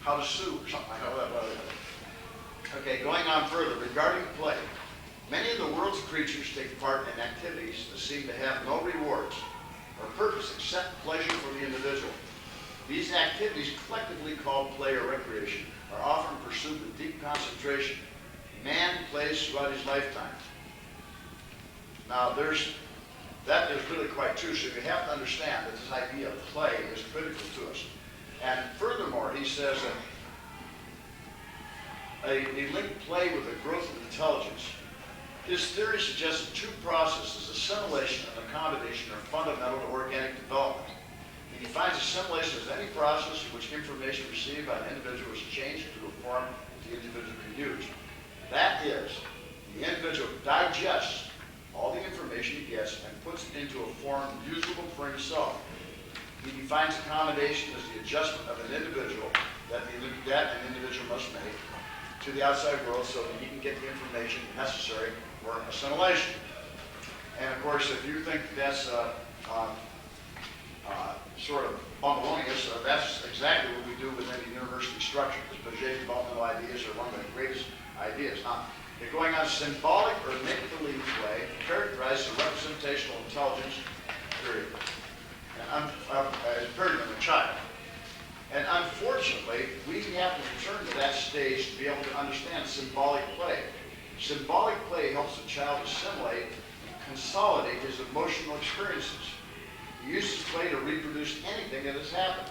How to sue, or something like that. Okay, going on further, regarding play. Many of the world's creatures take part in activities that seem to have no rewards or purpose except pleasure for the individual. These activities, collectively called play or recreation, are often pursued with deep concentration. Man plays throughout his lifetime. Now, there's That is really quite true. So you have to understand that this idea of play is critical to us. And furthermore, he says that a linked play with the growth of intelligence. His theory suggests that two processes, assimilation and accommodation, are fundamental to organic development. He defines assimilation as any process in which information received by an individual is changed into a form that the individual can use. That is, the individual digests all the information he gets and puts it into a form usable for himself. He defines accommodation as the adjustment of an individual that an individual must make to the outside world so that he can get the information necessary for assimilation. And of course, if you think that's sort of bungaloonious, that's exactly what we do within the university structure, because Piaget's developmental ideas are one of the greatest ideas. Now, going on, symbolic or make-believe play characterizes the representational intelligence period, period of a child. And unfortunately, we have to return to that stage to be able to understand symbolic play. Symbolic play helps the child assimilate and consolidate his emotional experiences. He uses play to reproduce anything that has happened.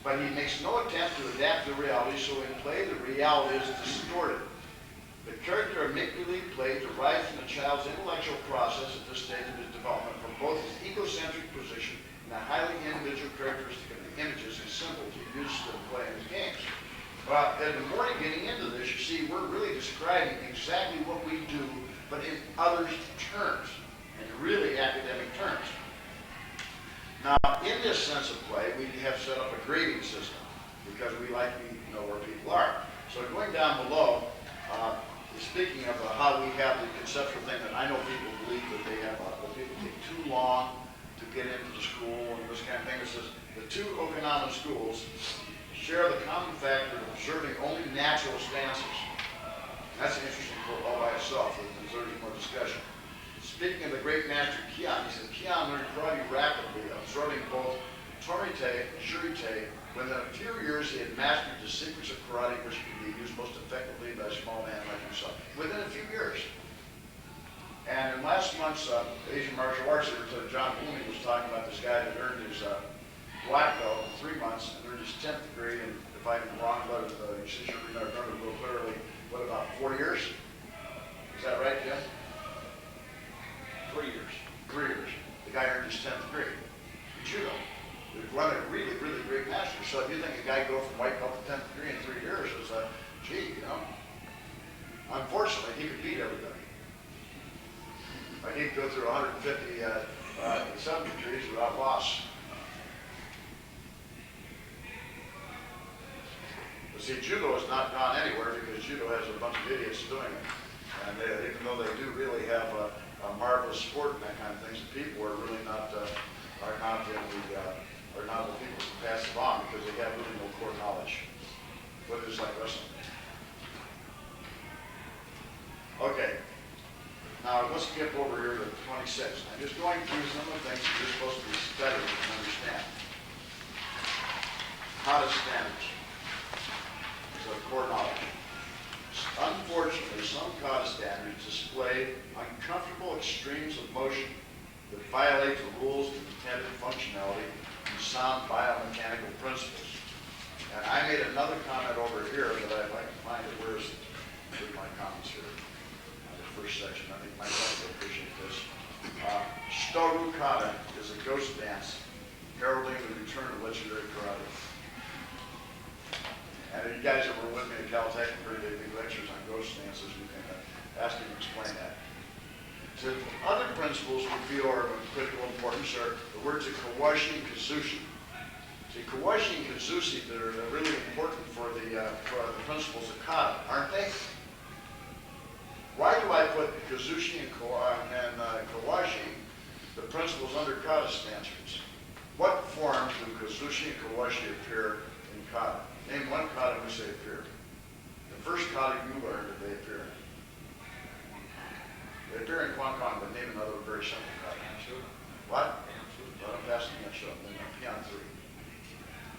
But he makes no attempt to adapt to reality, so in play, the reality is distorted. The character of make-believe play derives from the child's intellectual process at this stage of his development from both his egocentric position and the highly individual characteristic of the images and symbols he uses to play in his games. Well, in the morning getting into this, you see, we're really describing exactly what we do, but in others' terms, in really academic terms. Now, in this sense of play, we have set up a grading system because we like to know where people are. So going down below, speaking of how we have the conceptual thing that I know people believe that they have, that people take too long to get into the school and this kind of thing. It says the two Okinawan schools share the common factor of observing only natural stances. That's an interesting quote all by itself. It deserves more discussion. Speaking of the great master Kian, he says Kian learned karate rapidly, absorbing both Torite and Shurite. Within a few years, he had mastered the secrets of karate, which can be used most effectively by a small man like himself. Within a few years. And in last month's Asian martial arts secretary, John Blooming was talking about this guy that earned his black belt in 3 months and earned his 10th degree. And if I'm wrong, but you should remember a little clearly, what, about 4 years? Is that right, Jim?
3 years.
3 years. The guy earned his 10th degree in judo. One of the really, really great masters. So if you think a guy go from white belt to 10th degree in 3 years, it's gee, you know. Unfortunately, he could beat everybody. Like he could go through 150 7 degrees without loss. But see, judo has not gone anywhere because judo has a bunch of idiots doing it. And even though they do really have a marvelous sport and that kind of things, the people are really not the people who pass it on because they have really no core knowledge. But it's like wrestling. Okay. Now let's skip over here to 26. I'm just going through some of the things that you're supposed to be studying and understand. Kata standards. So core knowledge. Unfortunately, some kata standards display uncomfortable extremes of motion that violate the rules of intended functionality and sound biomechanical principles. And I made another comment over here that I'd like to find it. Where's my comments here? The first section. I think my friends will appreciate this. Shitoru Kata is a ghost dance heralding the return of legendary karate. And if you guys that were with me at Caltech and heard the big lectures on ghost dances, you can ask him to explain that. So other principles we feel are of critical importance are the words of kawashi and kazushi. See, kawashi and kazushi, they're really important for the principles of kata, aren't they? Why do I put kazushi and kawashi, the principles under kata standards? What form do kazushi and kawashi appear in kata? Name one kata in which they appear. The first kata you learned that they appear in. They appear in Kwanmukan, but name another very simple kata. What? Well, I'm passing that show. Then Pion 3.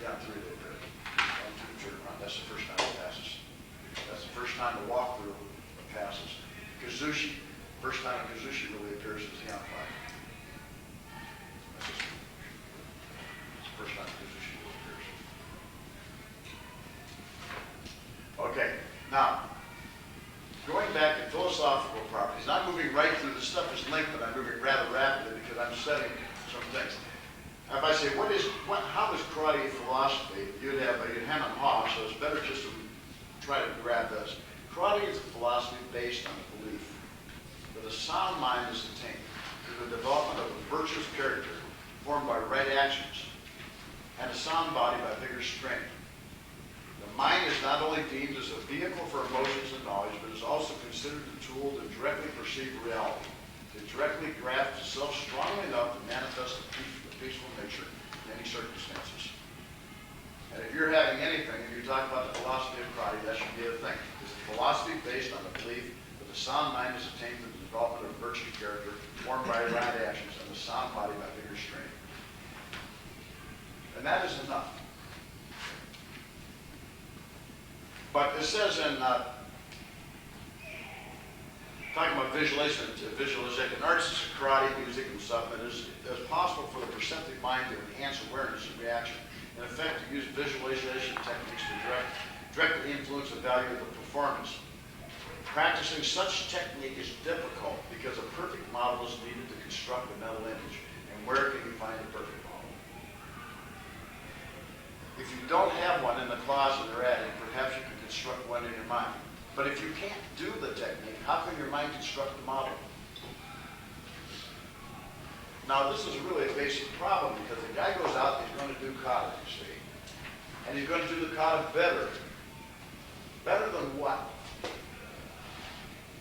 Pion 3 they appear. 1, 2, 3, run. That's the first time it passes. That's the first time the walkthrough passes. Kazushi, first time a kazushi really appears is Pion 5. you'd have a hem and haw, so it's better just to try to grab this. Karate is a philosophy based on the belief that a sound mind is attained through the development of a virtuous character formed by right actions and a sound body by vigorous training. The mind is not only deemed as a vehicle for emotions and knowledge, but is also considered a tool to directly perceive reality, to directly grasp itself strongly enough to manifest a peaceful nature in any circumstances. And if you're having anything, and you're talking about the philosophy of karate, that should be a thing. It's a philosophy based on the belief that the sound mind is attained through the development of virtuous character formed by right actions and the sound body by vigorous training. And that is enough. But it says in talking about visualization, arts, karate, music, and stuff, it is possible for the perceptive mind to enhance awareness and reaction. In effect, to use visualization techniques to directly influence the value of the performance. Practicing such technique is difficult because a perfect model is needed to construct a mental image. And where can you find a perfect model? If you don't have one in the closet or attic, perhaps you can construct one in your mind. But if you can't do the technique, how can your mind construct the model? Now, this is really a basic problem because the guy goes out and he's going to do kata, you see. And he's going to do the kata better. Better than what?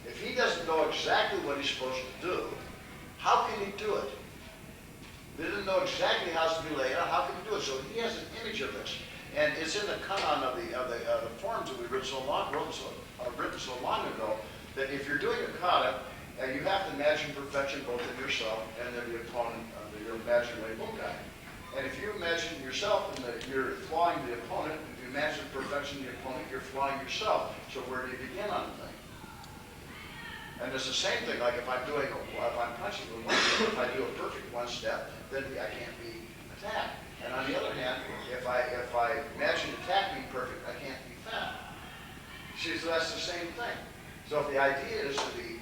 If he doesn't know exactly what he's supposed to do, how can he do it? He doesn't know exactly how it's to be laid out. How can he do it? So he has an image of this. And it's in the kanon of the forms that we've written so long ago that if you're doing a kata, you have to imagine perfection both in yourself and in the opponent, your imaginary guy. And if you imagine yourself and that you're flying the opponent, if you imagine perfection in the opponent, you're flying yourself. So where do you begin on the thing? And it's the same thing, like if I'm punching with one step, if I do a perfect one step, then I can't be attacked. And on the other hand, if I imagine attack being perfect, I can't be fat. See, so that's the same thing. So if the idea is to be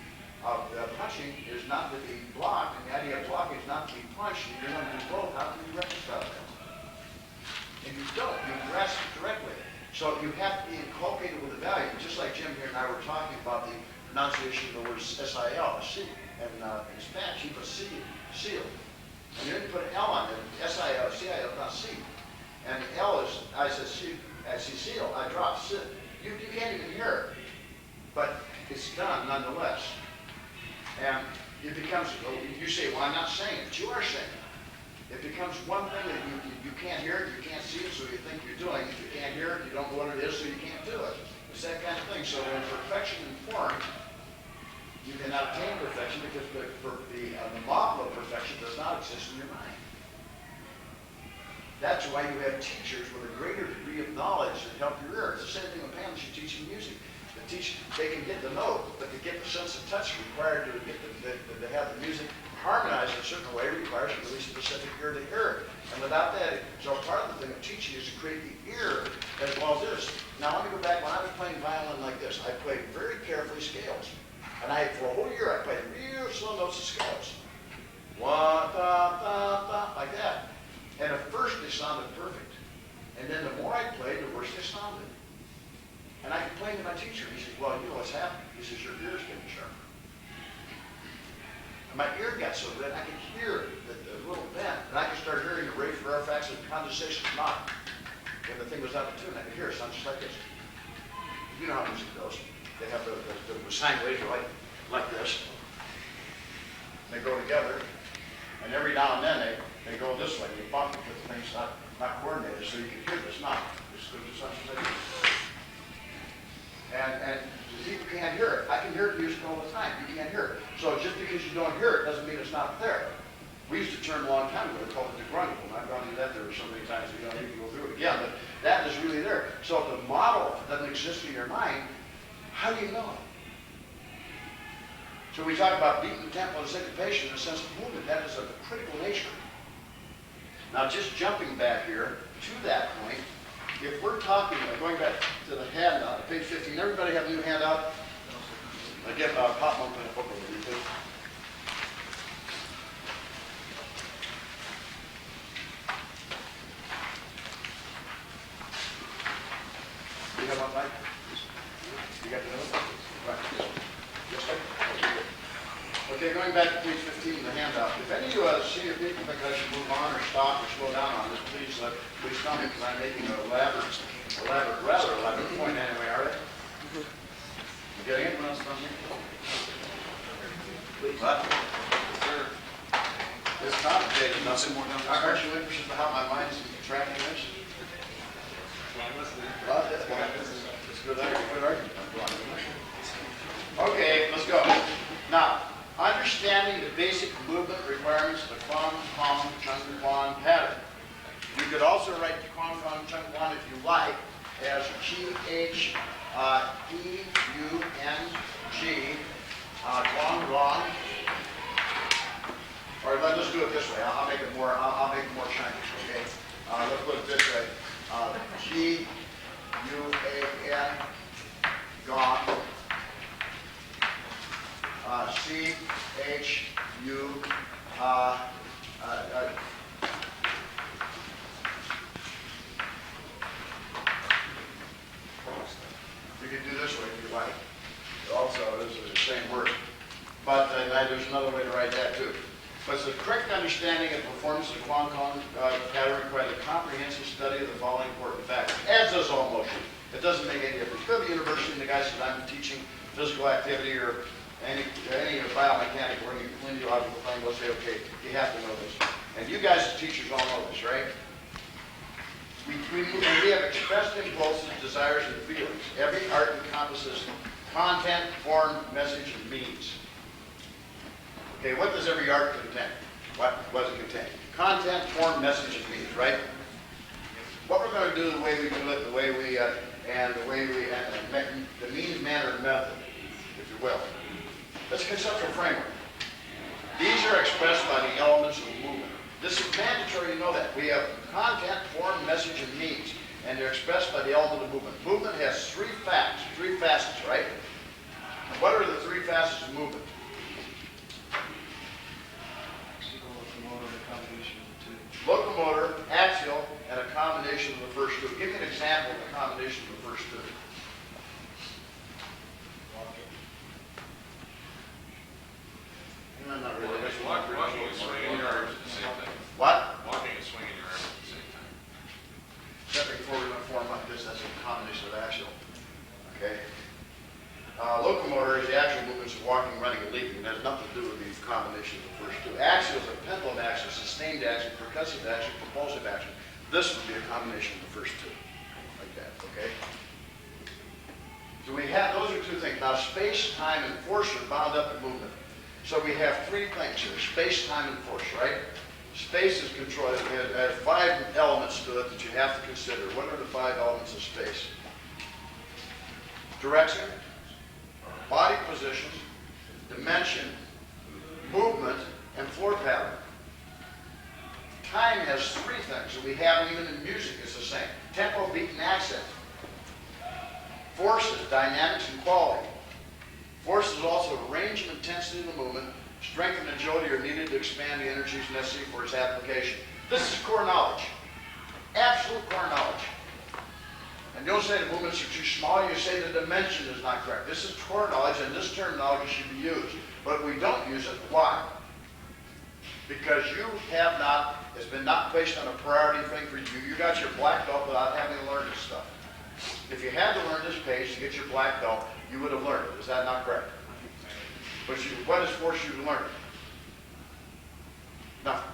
punching is not to be blocked, and the idea of blocking is not to be punched, and you're going to do both, how can you reconcile that? And you don't. You grasp it directly. So you have to be inculcated with the value. Just like Jim here and I were talking about the pronunciation of the word S-I-L, C, and in Spanish, he put C, seal. And you didn't put an L on it. S-I-L, C-I-L, not C. And the L is, I said C, I see seal, I drop, sit. You can't even hear it. But it's done nonetheless. And it becomes, you say, well, I'm not saying it, but you are saying it. It becomes one thing that you can't hear it, you can't see it, so you think you're doing it. If you can't hear it, you don't know what it is, so you can't do it. It's that kind of thing. So when perfection in form, you cannot attain perfection because the model of perfection does not exist in your mind. That's why you have teachers with a greater degree of knowledge that help your ear. It's the same thing with parents who teach music. They can get the note, but to get the sense of touch required to have the music harmonized in a certain way requires a really specific ear to hear it. And without that, so part of the thing of teaching is to create the ear as well as this. Now let me go back. When I was playing violin like this, I played very carefully scales. And for a whole year, I played real slow notes of scales. One, da, da, da, like that. And at first, they sounded perfect. And then the more I played, the worse they sounded. And I complained to my teacher. He said, well, you know what's happening. He says, your ear's getting sharper. And my ear got so red, I could hear the little bend. And I could start hearing the Ray Fairfax and condensation knock. When the thing was out of tune, I could hear it sound just like this. You know how music goes. They have the sine waves are like this. They go together. And every now and then, they go this way. You bump it, but the thing's not coordinated, so you can hear this knock. Just like this. And you can't hear it. I can hear it in music all the time. You can't hear it. So just because you don't hear it doesn't mean it's not there. We used to term a long time ago, we called it the grungle. And I've gone through that there so many times we don't need to go through it again. But that is really there. So if the model doesn't exist in your mind, how do you know it? So we talk about beating tempo and syncopation in a sense of movement. That is of a critical nature. Now just jumping back here to that point, if we're talking, going back to the handout, page 15, everybody have a new handout? Again, pop one book over you too. have one, Mike? You got the other one? Right. Yes, sir. Okay, going back to page 15 of the handout. If any of you senior people think I should move on or stop or slow down on this, please tell me, because I'm making an rather elaborate point anyway, are they? You getting it? Please. What? Sir. It's complicated. Nothing more down. Aren't you interested in how my mind's tracking this? Well, that's good argument. Okay, let's go. Now, understanding the basic movement requirements of the Kwanmukan pattern. You could also write the Kwanmukan if you like as G-H-E-U-N-G, Kwanmukan. Or let's do it this way. I'll make it more Chinese. Okay. Let's put it this way. G-U-A-N, gone. C-H-U, you can do this way if you like. Also, this is the same word. But there's another way to write that too. But the correct understanding of performance of the Kwanmukan pattern requires a comprehensive study of the following important factors, as does all motion. It doesn't make any difference. Go to the university and the guy says, I'm teaching physical activity or any biomechanic or any physiological thing, we'll say, okay, you have to know this. And you guys as teachers all know this, right? We have expressed impulses, desires, and feelings. Every art encompasses content, form, message, and means. Okay, what does every art contain? What does it contain? Content, form, message, and means, right? What we're going to do, the way we do it, the means, manner, and method, if you will. That's a conceptual framework. These are expressed by the elements of movement. This is mandatory, you know that. We have content, form, message, and means, and they're expressed by the element of movement. Movement has three facets, right? What are the three facets of movement? Locomotor, axial, and a combination of the first two. Give me an example of the combination of the first two. No, not really.
Walking and swinging your arms at the same time.
What?
Walking and swinging your arms at the same time.
Except before we're going to form like this, that's a combination of axial. Okay? Locomotor is the actual movements of walking, running, and leaping. It has nothing to do with the combination of the first two. Axial is a pendulum action, sustained action, percussive action, propulsive action. This would be a combination of the first two. Like that, okay? So we have, those are two things. Now space, time, and force are bound up in movement. So we have three things here, space, time, and force, right? Space is controlled, it has five elements to it that you have to consider. What are the five elements of space? Direction, body position, dimension, movement, and floor pattern. Time has three things that we have even in music is the same. Tempo, beat, and accent. Force is dynamics and quality. Force is also range and intensity of the movement. Strength and agility are needed to expand the energies necessary for its application. This is core knowledge. Absolute core knowledge. And you don't say the movements are too small, you say the dimension is not correct. This is core knowledge, and this terminology should be used. But we don't use it. Why? Because you have not, it's been not placed on a priority thing for you. You got your black belt without having to learn this stuff. If you had to learn this page to get your black belt, you would have learned it. Is that not correct? But what has forced you to learn it? Nothing.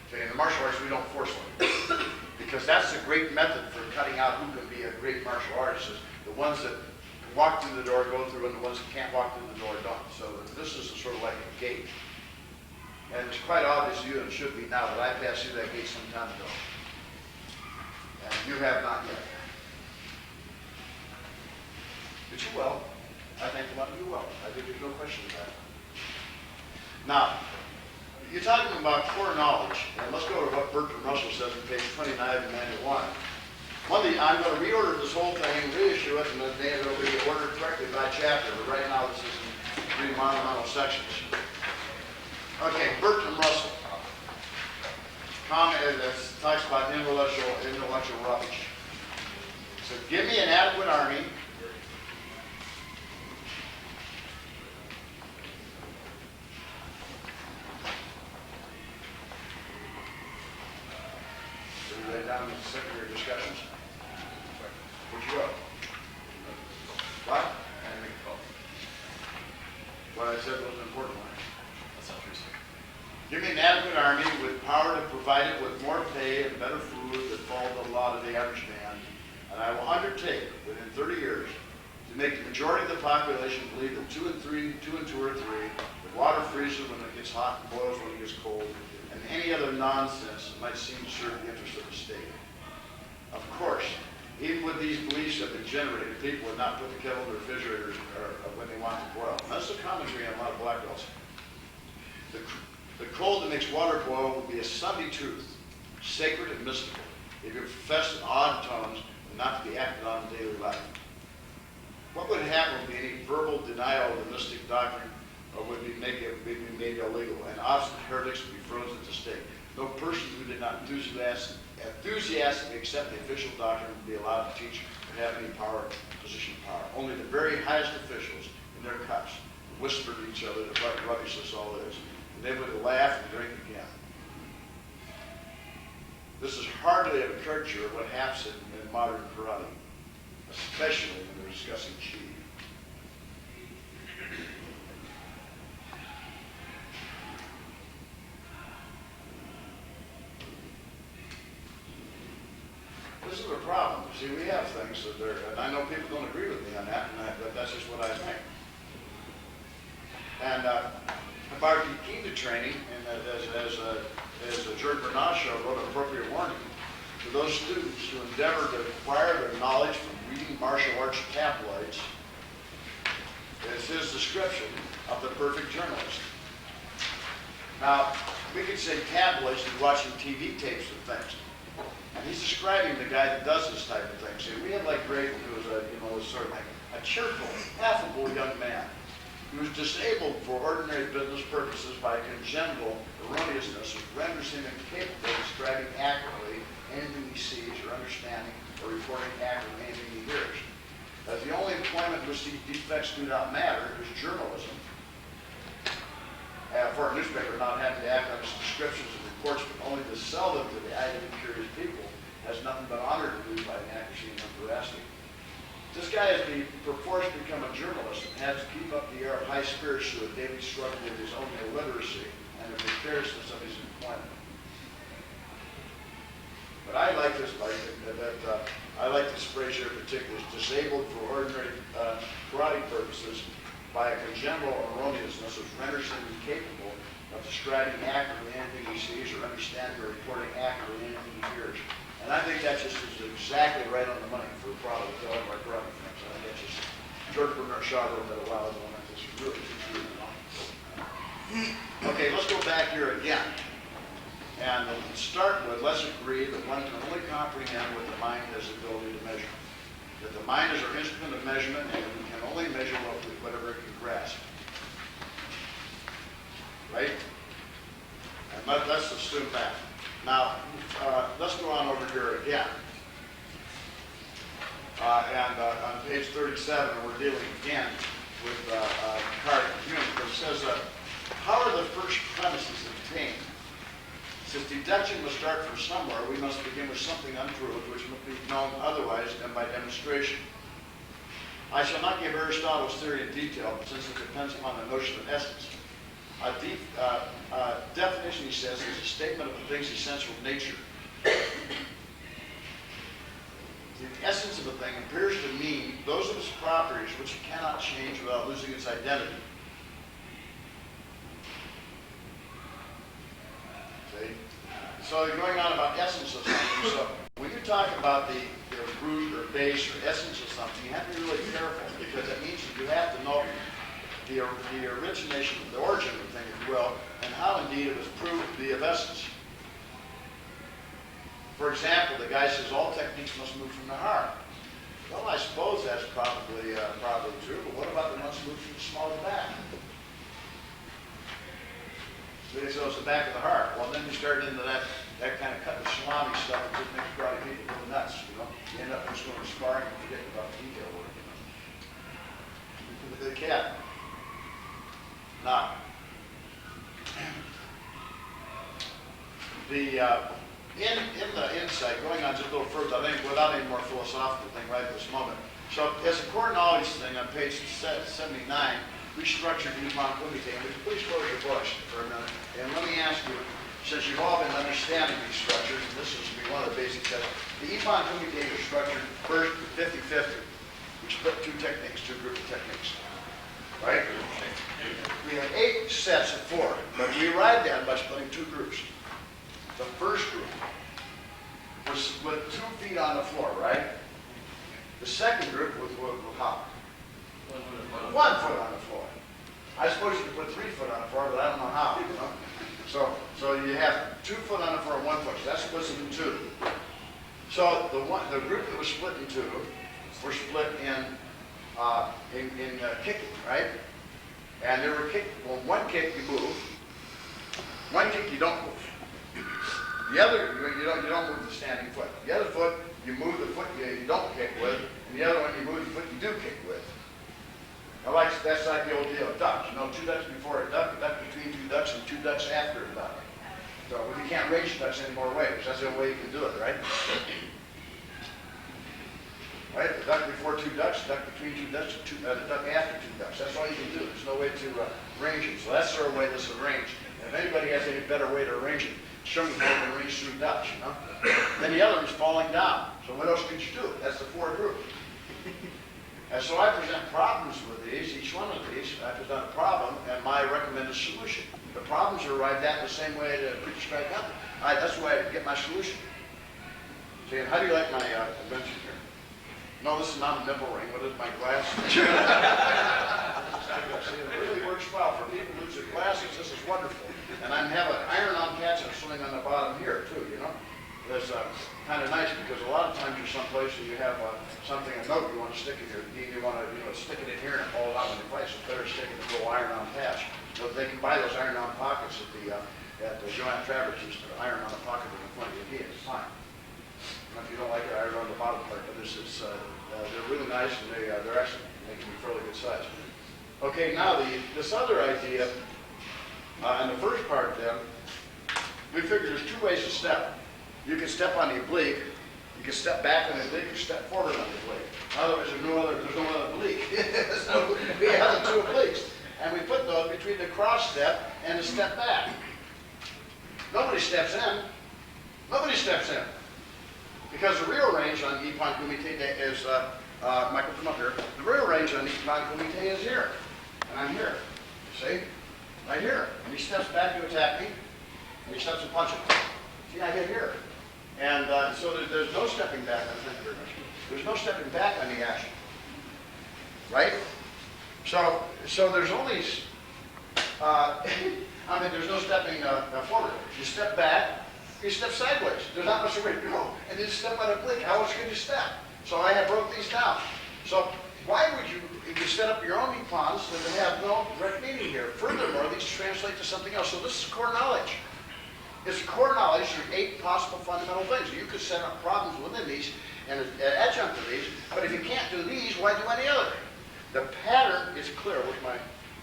Okay, in the martial arts, we don't force learn. Because that's a great method for cutting out who can be a great martial artist. Is the ones that can walk through the door, go through, and the ones that can't walk through the door don't. So this is sort of like a gate. And it's quite obvious to you, and it should be now, that I passed through that gate some time ago. And you have not yet. But you will. I think a lot of you will. I think there's no question about it. Now, you're talking about core knowledge, and let's go to what Bertrand Russell says on page 29 of Manual 1. I'm going to reorder this whole thing, reissue it, and then it'll be ordered correctly by chapter. But right now, this is in three monumental sections. Okay, Bertrand Russell. Comment that talks about intellectual rubbish. So give me an adequate army. Did you lay down the secondary discussions? Where'd you go? What? What I said was an important one.
That's not true, sir.
Give me an adequate army with power to provide it with more pay and better food that fall to the lot of the average man, and I will undertake within 30 years to make the majority of the population believe that 2 and 2 are 3, that water freezes when it gets hot and boils when it gets cold, and any other nonsense that might seem to serve the interest of the state. Of course, even with these beliefs have been generated, people would not put the kettle in their refrigerators when they want to boil. And that's the commentary on a lot of black belts. The cold that makes water boil will be a Sunday truth, sacred and mystical, if you profess in odd tones and not to be acted on in daily life. What would happen would be any verbal denial of the mystic doctrine would be made illegal, and obstinate heretics would be frozen at the stake. No person who did not enthusiastically accept the official doctrine would be allowed to teach or have any power, position of power. Only the very highest officials in their cups whisper to each other that what rubbish this all is. And they would laugh and drink again. This is hardly a caricature of what happens in modern karate, especially when they're discussing chi. This is a problem. See, we have things that are, and I know people don't agree with me on that, but that's just what I think. And about Kikita training, and as George Bernascio wrote an appropriate warning to those students who endeavor to acquire their knowledge from reading martial arts tabloids, is his description of the perfect journalist. Now, we could say tabloids and watching TV tapes and things. And he's describing the guy that does this type of thing. See, we had like Graydon, who was sort of like a cheerful, affable young man who was disabled for ordinary business purposes by congenital erroneousness, which renders him incapable of describing accurately anything he sees or understanding or reporting accurately anything he hears. As the only employment in which these defects do not matter is journalism. For a newspaper not having to act on its descriptions and reports, but only to sell them to the idle and curious people, has nothing but honor to do by inaccuracy and veracity. This guy has been perforce become a journalist and has to keep up the air of high spirits through a daily struggle with his own illiteracy and the precariousness of his employment. But I like this, I like this phrase here in particular, is disabled for ordinary karate purposes by a congenital erroneousness which renders him incapable of describing accurately anything he sees or understanding or reporting accurately anything he hears. And I think that just is exactly right on the money for a product with all of our karate things. I think that's just, George Bernard Shaw wrote that a while ago, and I think it's really true. Okay, let's go back here again. And to start with, let's agree that one can only comprehend what the mind has the ability to measure. That the mind is our instrument of measurement, and we can only measure whatever it can grasp. Right? And let's assume that. Now, let's go on over here again. And on page 37, we're dealing again with card unit. It says, how are the first premises obtained? Since deduction must start from somewhere, we must begin with something unproved, which must be known otherwise than by demonstration. I shall not give Aristotle's theory in detail, since it depends upon the notion of essence. A definition, he says, is a statement of the thing's essential nature. The essence of a thing appears to mean those of its properties which it cannot change without losing its identity. See? So you're going on about essence of something. So when you talk about the root or base or essence of something, you have to be really careful, because it means that you have to know the origination, the origin of the thing, if you will, and how indeed it was proved to be of essence. For example, the guy says all techniques must move from the heart. Well, I suppose that's probably true, but what about the ones move from the small to the back? So it's the back of the heart. Well, then you start into that kind of cutting salami stuff that just makes karate people go nuts. You know, you end up just going sparring and forgetting about the detail work. They can. Now, in the insight, going on just a little further, I think without any more philosophical thing right at this moment. So as a core knowledge thing on page 79, we structured the Ipan Kumite. And please close your books for a minute. And let me ask you, since you've all been understanding these structures, and this is to be one of the basic steps, the Ipan Kumite is structured first 50-50. We split two techniques, two groups of techniques. Right? We have 8 sets of 4, but we arrived at by splitting 2 groups. The first group was split 2 feet on the floor, right? The second group was how? 1 foot on the floor. I suppose you could put 3 foot on the floor, but I don't know how. You know? So you have 2 foot on the floor and 1 foot. So that splits it in 2. So the group that was split in 2 were split in kicking, right? And there were one kick you move, one kick you don't move. The other, you don't move the standing foot. The other foot, you move the foot you don't kick with, and the other one, you move the foot you do kick with. Now, that's like the old deal of ducks. You know, 2 ducks before a duck between 2 ducks, and 2 ducks after a duck. So you can't range ducks any more ways. That's the only way you can do it, right? Right? The duck before 2 ducks, duck between 2 ducks, the duck after 2 ducks. That's all you can do. There's no way to arrange it. So that's the sort of way this is arranged. And if anybody has any better way to arrange it, show me how to arrange 3 ducks, you know? Then the other one's falling down. So what else could you do? That's the 4 group. And so I present problems with these, each one of these. I present a problem and my recommended solution. The problems are arrived at the same way the prescribed method. That's the way I get my solution. See, and how do you like my invention here? No, this is not a nipple ring. What is my glass? See, it really works well for people who lose their glasses. This is wonderful. And I have an iron-on catch that's sitting on the bottom here, too, you know? That's kind of nice because a lot of times you're someplace and you have something, a note you want to stick in your, you want to stick it in here and pull it out in place. It's better sticking the little iron-on patch. So they can buy those iron-on pockets at the Joanne Travers used to iron on the pocket in the front of your knee. It's fine. If you don't like it, iron on the bottom part, but they're really nice and they're excellent. They can be fairly good size. Okay, now this other idea, in the first part then, we figured there's 2 ways to step. You can step on the oblique, you can step back on the oblique, or step forward on the oblique. In other words, there's no other oblique. So we have the 2 obliques. And we put those between the cross step and the step back. Nobody steps in. Nobody steps in. Because the real range on Ipan Kumite is, Michael, come up here. The real range on Ipan Kumite is here. And I'm here. You see? Right here. And he steps back to attack me. And he steps and punches. See, I get here. And so there's no stepping back on the very much. There's no stepping back on the action. Right? So there's only, there's no stepping forward. You step back, you step sideways. There's not much way to go. And you step on a blink. How else can you step? So I have broke these down. So why would you set up your own epons that have no direct meaning here? Furthermore, these translate to something else. So this is core knowledge. It's core knowledge. There's 8 possible fundamental things. You could set up problems within these and adjunct to these, but if you can't do these, why do any other? The pattern is clear. Where's my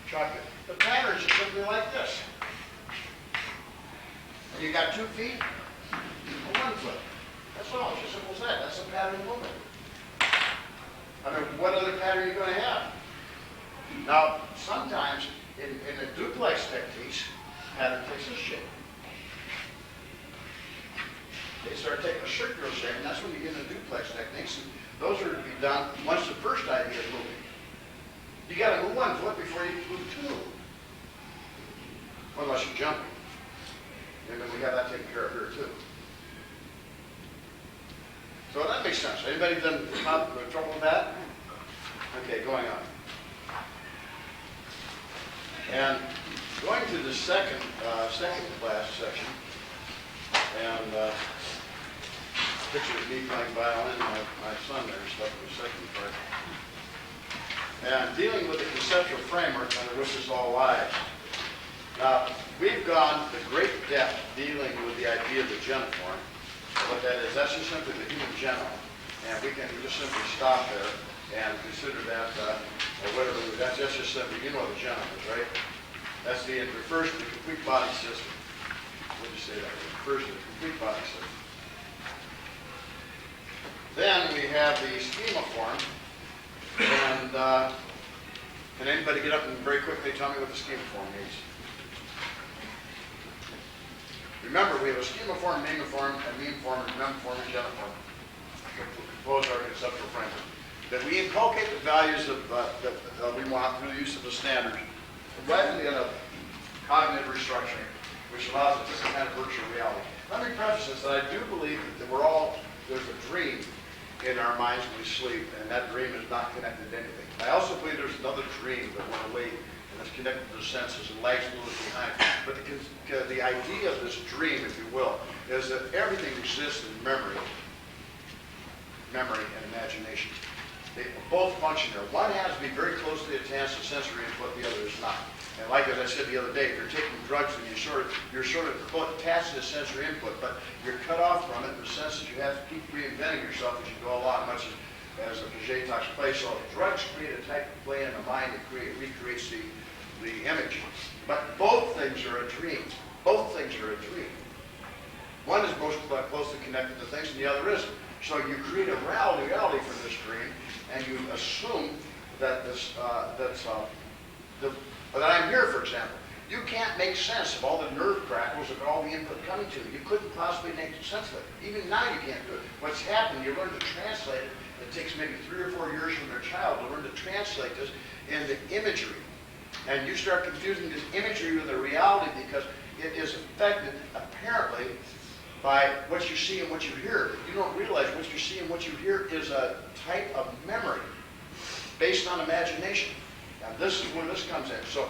chocolate? The pattern is simply like this. And you got 2 feet and 1 foot. That's all. It's as simple as that. That's a pattern movement. I mean, what other pattern are you going to have? Now, sometimes in the duplex techniques, pattern takes this shape. They start taking a circular shape, and that's when you get into duplex techniques. And those are to be done once the first idea is moving. You got to move 1 foot before you move 2. Unless you're jumping. And then we have that taken care of here too. So that makes sense. Anybody done trouble with that? Okay, going on. And going to the second class section, and picture of me playing violin, my son there stuck in the second part. And dealing with the conceptual framework under which this all lies. Now, we've gone to great depth dealing with the idea of the genoform. What that is, that's just simply the human genome. And we can just simply stop there and consider that, or whatever, that's just simply, you know what the gem is, right? That's it refers to the complete body system. What did you say that? It refers to the complete body system. Then we have the schema form. And can anybody get up and very quickly tell me what the schema form means? Remember, we have a schema form, name form, a meme form, a mem form, and genitive form. Compose our conceptual framework. That we inculcate the values of that we want through the use of the standards, right in the cognitive restructuring, which allows us this kind of virtual reality. Let me preface this that I do believe that there's a dream in our minds when we sleep, and that dream is not connected to anything. I also believe there's another dream that went away and is connected to the senses and lags a little bit behind. But the idea of this dream, if you will, is that everything exists in memory and imagination. They both function there. One has to be very closely attached to sensory input, the other is not. And like as I said the other day, if you're taking drugs and you're sort of attached to the sensory input, but you're cut off from it in the sense that you have to keep reinventing yourself as you go along, much as the Piaget talks play. So drugs create a type of play in the mind that recreates the image. But both things are a dream. Both things are a dream. One is most closely connected to things, and the other isn't. So you create a reality from this dream, and you assume that that I'm here, for example. You can't make sense of all the nerve crackles of all the input coming to you. You couldn't possibly make sense of it. Even now you can't do it. What's happened, you learn to translate it. It takes maybe 3 or 4 years from their child to learn to translate this into imagery. And you start confusing this imagery with the reality because it is affected, apparently, by what you see and what you hear. You don't realize what you see and what you hear is a type of memory based on imagination. Now this is where this comes in. So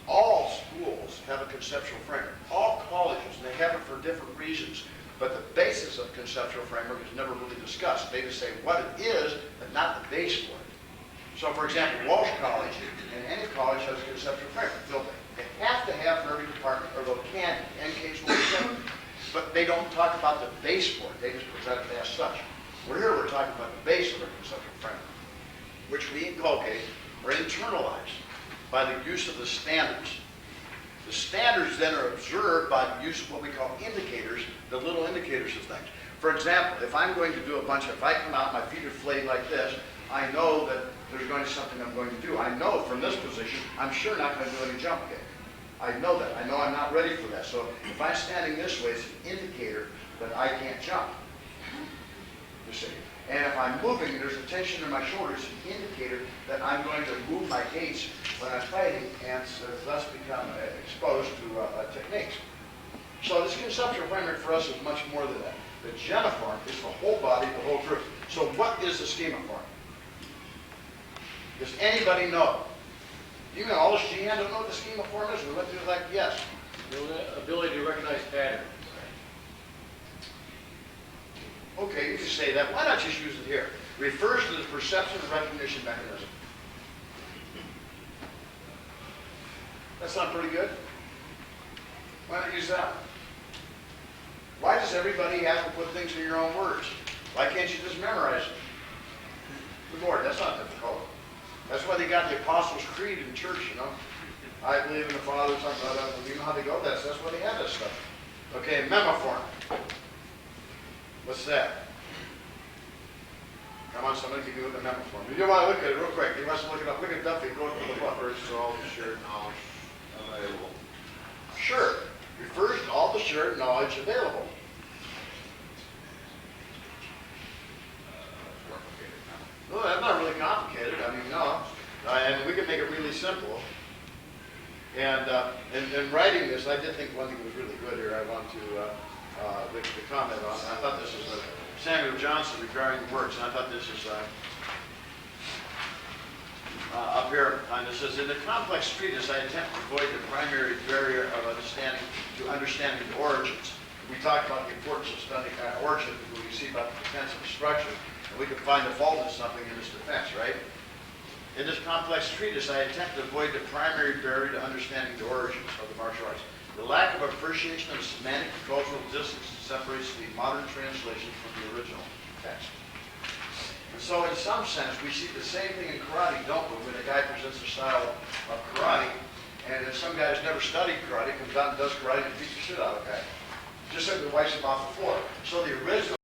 all schools have a conceptual framework. All colleges, and they have it for different reasons. But the basis of conceptual framework is never really discussed. They just say what it is, but not the base for it. So for example, Walsh College and any college has a conceptual framework. They have to have for every department, or they can, NK's will be but they don't talk about the base for it. They just present it as such. We're talking about the base of our conceptual framework, which we inculcate or internalize by the use of the standards. The standards then are observed by the use of what we call indicators, the little indicators of things. For example, if I'm going to do if I come out, my feet are flayed like this, I know that there's going to be something I'm going to do. I know from this position, I'm sure not going to do any jump kick. I know that. I know I'm not ready for that. So if I'm standing this way, it's an indicator that I can't jump. You see. And if I'm moving and there's a tension in my shoulders, it's an indicator that I'm going to move my gaits when I'm fighting and thus become exposed to techniques. So this conceptual framework for us is much more than that. The geniform is the whole body, the whole group. So what is the schema form? Does anybody know? Even all the Sheehan don't know what the schema form is? We went through it like, yes.
The ability to recognize patterns.
Okay, you can say that. Why not just use it here? Refers to the perception and recognition mechanism. That sound pretty good? Why not use that? Why does everybody have to put things in your own words? Why can't you just memorize it? Good Lord, that's not difficult. That's why they got the Apostles' Creed in church, you know. I believe in the Father, Son, God. You know how they go? That's why they have that stuff. Okay, memoform. What's that? Come on, somebody give me what the memoform. You want to look at it real quick. You must look it up. Look at Duffy. Go to the book. Refers to all the shared knowledge available. Sure. Refers to all the shared knowledge available. No, that's not really complicated. I mean, no. And we can make it really simple. And in writing this, I did think one thing was really good here. I want to the comment on. I thought this is Samuel Johnson regarding the works, and I thought this is up here. And it says, in the complex treatise, I attempt to avoid the primary barrier of understanding the origins. We talked about the importance of studying origin because we see about the defensive structure. We can find a fault in something in this defense, right? In this complex treatise, I attempt to avoid the primary barrier to understanding the origins of the martial arts. The lack of appreciation of semantic and cultural distance separates the modern translation from the original text. So in some sense, we see the same thing in karate, don't we? When a guy presents a style of karate, and then some guy who's never studied karate comes out and does karate and beats the shit out of a guy. Just simply wipes him off the floor. So the original